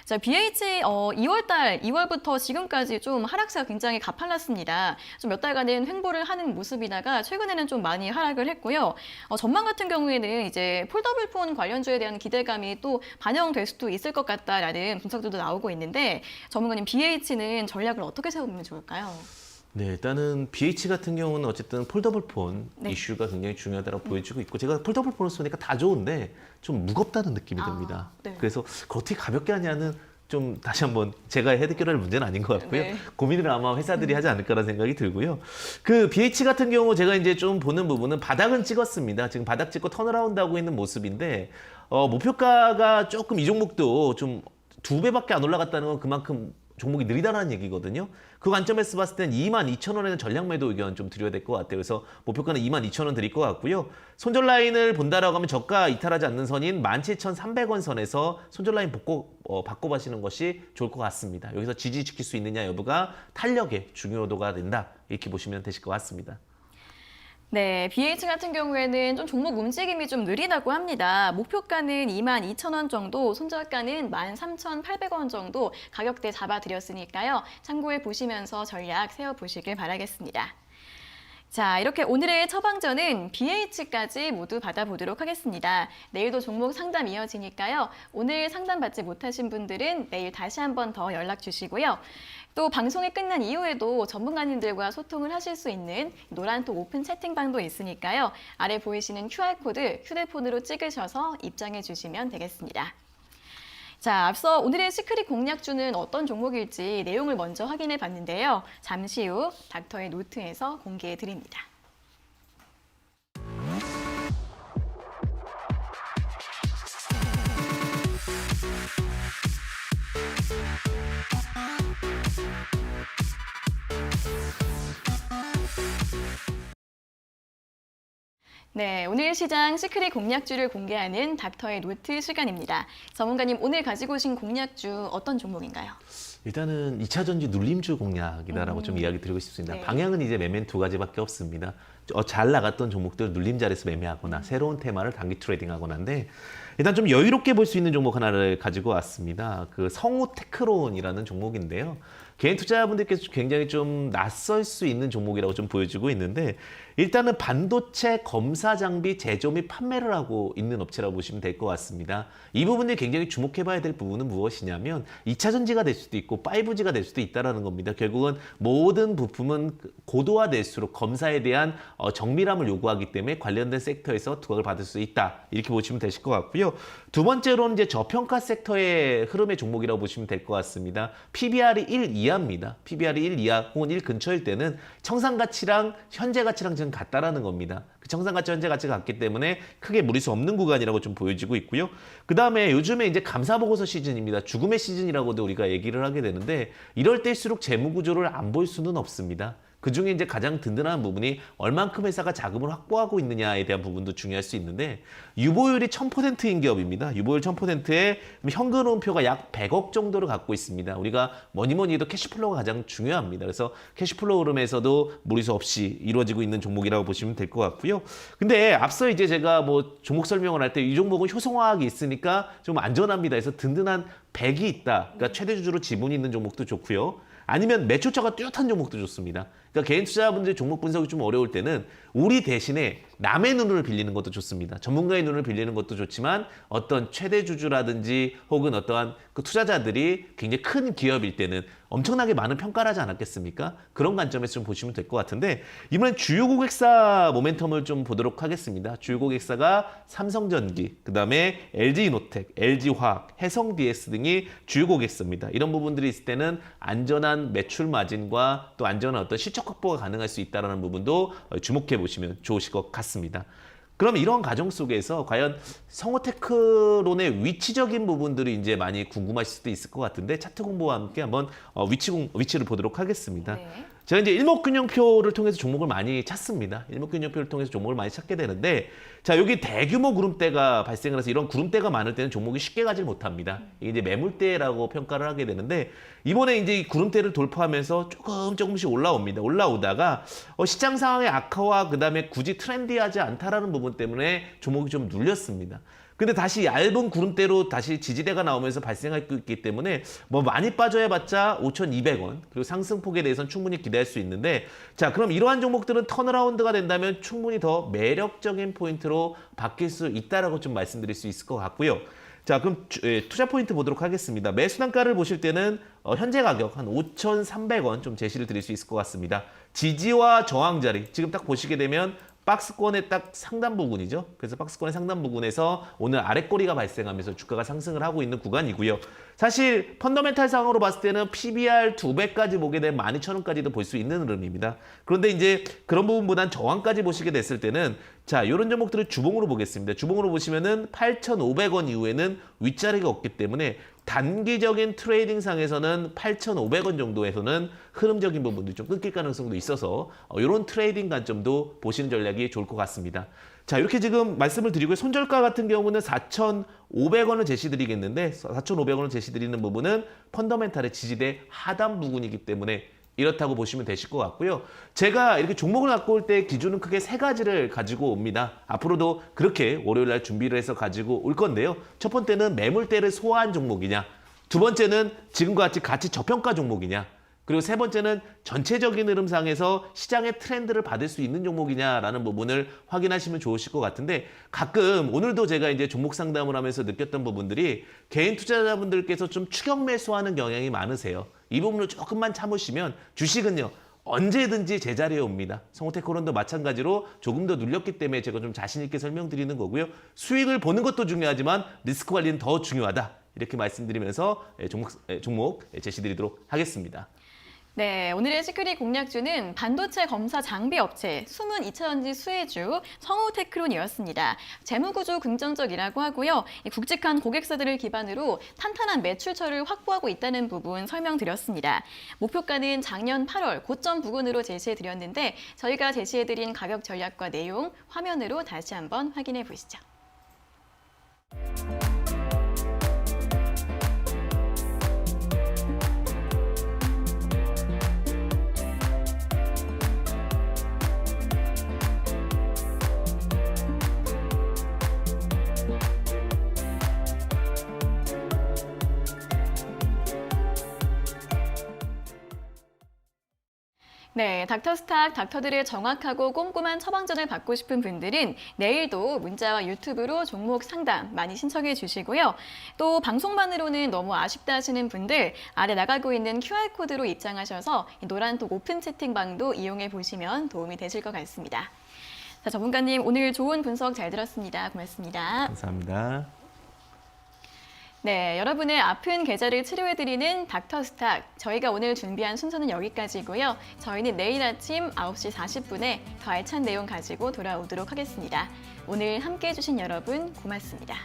자, BH 2월부터 지금까지 좀 하락세가 굉장히 가팔랐습니다. 좀 몇 달간은 횡보를 하는 모습이다가 최근에는 좀 많이 하락을 했고요. 전망 같은 경우에는 이제 폴더블 폰 관련주에 대한 기대감이 또 반영될 수도 있을 것 같다라는 분석들도 나오고 있는데 전문가님 BH는 전략을 어떻게 세우면 좋을까요? 네, 일단은 BH 같은 경우는 어쨌든 폴더블 폰 네. 이슈가 굉장히 중요하다고 보여지고 있고 제가 폴더블 폰을 쓰니까 다 좋은데 좀 무겁다는 느낌이 듭니다. 네. 그래서 그걸 어떻게 가볍게 하냐는 좀 다시 한번 제가 해결할 문제는 아닌 것 같고요. 네. 고민을 아마 회사들이 하지 않을까라는 생각이 들고요. 그 BH 같은 경우 제가 이제 좀 보는 부분은 바닥은 찍었습니다. 지금 바닥 찍고 턴어라운드 하고 있는 모습인데 목표가가 조금 이 종목도 좀 2배밖에 안 올라갔다는 건 그만큼 종목이 느리다는 얘기거든요. 그 관점에서 봤을 땐 22,000원에는 전략 매도 의견 좀 드려야 될 것 같아요. 그래서 목표가는 22,000원 드릴 것 같고요. 손절 라인을 본다라고 하면 저가 이탈하지 않는 선인 17,300원 선에서 손절 라인 바꿔보시는 것이 좋을 것 같습니다. 여기서 지지시킬 수 있느냐 여부가 탄력의 중요도가 된다. 이렇게 보시면 되실 것 같습니다. 네, BH 같은 경우에는 좀 종목 움직임이 좀 느리다고 합니다. 목표가는 22,000원 정도, 손절가는 13,800원 정도 가격대 잡아드렸으니까요. 참고해 보시면서 전략 세워보시길 바라겠습니다. 자, 이렇게 오늘의 처방전은 BH까지 모두 받아보도록 하겠습니다. 내일도 종목 상담 이어지니까요. 오늘 상담 받지 못하신 분들은 내일 다시 한 번 더 연락 주시고요. 또 방송이 끝난 이후에도 전문가님들과 소통을 하실 수 있는 노란톡 오픈 채팅방도 있으니까요. 아래 보이시는 QR코드 휴대폰으로 찍으셔서 입장해 주시면 되겠습니다. 자, 앞서 오늘의 시크릿 공략주는 어떤 종목일지 내용을 먼저 확인해 봤는데요. 잠시 후 닥터의 노트에서 공개해 드립니다. 네, 오늘 시장 시크릿 공략주를 공개하는 닥터의 노트 시간입니다. 전문가님, 오늘 가지고 오신 공략주 어떤 종목인가요? 일단은 2차 전지 눌림주 공략이다라고 좀 이야기 드리고 싶습니다. 네. 방향은 이제 매매는 두 가지밖에 없습니다. 잘 나갔던 종목들 눌림 자리에서 매매하거나 새로운 테마를 단기 트레이딩하거나인데 일단 좀 여유롭게 볼 수 있는 종목 하나를 가지고 왔습니다. 그 성우 테크론이라는 종목인데요. 개인 투자자분들께서 굉장히 좀 낯설 수 있는 종목이라고 좀 보여지고 있는데 일단은 반도체 검사 장비 제조 및 판매를 하고 있는 업체라고 보시면 될 것 같습니다. 이 부분이 굉장히 주목해봐야 될 부분은 무엇이냐면 2차 전지가 될 수도 있고 5G가 될 수도 있다는 겁니다. 결국은 모든 부품은 고도화될수록 검사에 대한 정밀함을 요구하기 때문에 관련된 섹터에서 두각을 받을 수 있다. 이렇게 보시면 되실 것 같고요. 두 번째로는 이제 저평가 섹터의 흐름의 종목이라고 보시면 될 것 같습니다. PBR이 1 이하입니다. PBR이 1 이하 혹은 1 근처일 때는 청산 가치랑 현재 가치랑 지금 같다라는 겁니다. 그 청산 가치, 현재 가치가 같기 때문에 크게 무리수 없는 구간이라고 좀 보여지고 있고요. 그 다음에 요즘에 이제 감사 보고서 시즌입니다. 죽음의 시즌이라고도 우리가 얘기를 하게 되는데 이럴 때일수록 재무 구조를 안 볼 수는 없습니다. 그 중에 이제 가장 든든한 부분이 얼만큼 회사가 자금을 확보하고 있느냐에 대한 부분도 중요할 수 있는데 유보율이 1000%인 기업입니다. 유보율 1000%에 현금흐름표가 약 100억 정도를 갖고 있습니다. 우리가 뭐니 해도 캐시플로우가 가장 중요합니다. 그래서 캐시플로우 흐름에서도 무리수 없이 이루어지고 있는 종목이라고 보시면 될 것 같고요. 근데 앞서 이제 제가 뭐 종목 설명을 할 때 이 종목은 효성화학이 있으니까 좀 안전합니다. 그래서 든든한 100이 있다. 그러니까 최대 주주로 지분이 있는 종목도 좋고요. 아니면 매출처가 뚜렷한 종목도 좋습니다. 그러니까 개인 투자자분들이 종목 분석이 좀 어려울 때는 우리 대신에 남의 눈을 빌리는 것도 좋습니다. 전문가의 눈을 빌리는 것도 좋지만 어떤 최대 주주라든지 혹은 어떠한 그 투자자들이 굉장히 큰 기업일 때는 엄청나게 많은 평가를 하지 않았겠습니까? 그런 관점에서 좀 보시면 될 것 같은데 이번엔 주요 고객사 모멘텀을 좀 보도록 하겠습니다. 주요 고객사가 삼성전기, 그 다음에 LG이노텍, LG화학, 해성DS 등이 주요 고객사입니다. 이런 부분들이 있을 때는 안전한 매출 마진과 또 안전한 어떤 실적 실적 확보가 가능할 수 있다는 부분도 주목해 보시면 좋으실 것 같습니다. 그럼 이런 과정 속에서 과연 성호테크론의 위치적인 부분들이 이제 많이 궁금하실 수도 있을 것 같은데 차트 공부와 함께 한번 위치를 보도록 하겠습니다. 네. 제가 이제 일목균형표를 통해서 종목을 많이 찾습니다. 일목균형표를 통해서 종목을 많이 찾게 되는데, 자, 여기 대규모 구름대가 발생을 해서 이런 구름대가 많을 때는 종목이 쉽게 가질 못합니다. 이게 이제 매물대라고 평가를 하게 되는데, 이번에 이제 이 구름대를 돌파하면서 조금씩 올라옵니다. 올라오다가 시장 상황의 악화와 그다음에 굳이 트렌디하지 않다라는 부분 때문에 종목이 좀 눌렸습니다. 근데 다시 얇은 구름대로 다시 지지대가 나오면서 발생할 수 있기 때문에 뭐 많이 빠져야봤자 5,200원, 그리고 상승폭에 대해서는 충분히 기대할 수 있는데, 자, 그럼 이러한 종목들은 턴어라운드가 된다면 충분히 더 매력적인 포인트로 바뀔 수 있다라고 좀 말씀드릴 수 있을 것 같고요. 자, 그럼 투자 포인트 보도록 하겠습니다. 매수 단가를 보실 때는 현재 가격 한 5,300원 좀 제시를 드릴 수 있을 것 같습니다. 지지와 저항 자리 지금 딱 보시게 되면 박스권의 딱 상단 부분이죠. 그래서 박스권의 상단 부분에서 오늘 아랫꼬리가 발생하면서 주가가 상승을 하고 있는 구간이고요. 사실 펀더멘탈 상으로 봤을 때는 PBR 2배까지 보게 되면 12,000원까지도 볼 수 있는 흐름입니다. 그런데 이제 그런 부분보단 저항까지 보시게 됐을 때는, 자, 이런 종목들을 주봉으로 보겠습니다. 주봉으로 보시면은 8,500원 이후에는 윗자리가 없기 때문에 단기적인 트레이딩 상에서는 8,500원 정도에서는 흐름적인 부분도 좀 끊길 가능성도 있어서 이런 트레이딩 관점도 보시는 전략이 좋을 것 같습니다. 자, 이렇게 지금 말씀을 드리고 손절가 같은 경우는 4,500원을 제시드리겠는데 4,500원을 제시드리는 부분은 펀더멘탈의 지지대 하단 부분이기 때문에 이렇다고 보시면 되실 것 같고요. 제가 이렇게 종목을 갖고 올 때 기준은 크게 세 가지를 가지고 옵니다. 앞으로도 그렇게 월요일 날 준비를 해서 가지고 올 건데요. 첫 번째는 매물대를 소화한 종목이냐, 두 번째는 지금과 같이 가치 저평가 종목이냐, 그리고 세 번째는 전체적인 흐름상에서 시장의 트렌드를 받을 수 있는 종목이냐라는 부분을 확인하시면 좋으실 것 같은데, 가끔 오늘도 제가 이제 종목 상담을 하면서 느꼈던 부분들이 개인 투자자분들께서 좀 추격 매수하는 경향이 많으세요. 이 부분을 조금만 참으시면 주식은요, 언제든지 제자리에 옵니다. 성호테크론도 마찬가지로 조금 더 눌렸기 때문에 제가 좀 자신 있게 설명드리는 거고요. 수익을 보는 것도 중요하지만 리스크 관리는 더 중요하다. 이렇게 말씀드리면서 종목 제시드리도록 하겠습니다. 네, 오늘의 시크릿 공략주는 반도체 검사 장비 업체 숨은 2차전지 수혜주 성호테크론이었습니다. 재무구조 긍정적이라고 하고요. 이 굵직한 고객사들을 기반으로 탄탄한 매출처를 확보하고 있다는 부분 설명드렸습니다. 목표가는 작년 8월 고점 부근으로 제시해드렸는데 저희가 제시해드린 가격 전략과 내용 화면으로 다시 한번 확인해 보시죠. 네, 닥터스탁 닥터들의 정확하고 꼼꼼한 처방전을 받고 싶은 분들은 내일도 문자와 유튜브로 종목 상담 많이 신청해 주시고요. 또 방송만으로는 너무 아쉽다 하시는 분들 아래 나가고 있는 QR코드로 입장하셔서 노란톡 오픈 채팅방도 이용해 보시면 도움이 되실 것 같습니다. 자, 전문가님 오늘 좋은 분석 잘 들었습니다. 고맙습니다. 감사합니다. 네, 여러분의 아픈 계좌를 치료해드리는 닥터스탁. 저희가 오늘 준비한 순서는 여기까지고요. 저희는 내일 아침 9시 40분에 더 알찬 내용 가지고 돌아오도록 하겠습니다. 오늘 함께해 주신 여러분 고맙습니다.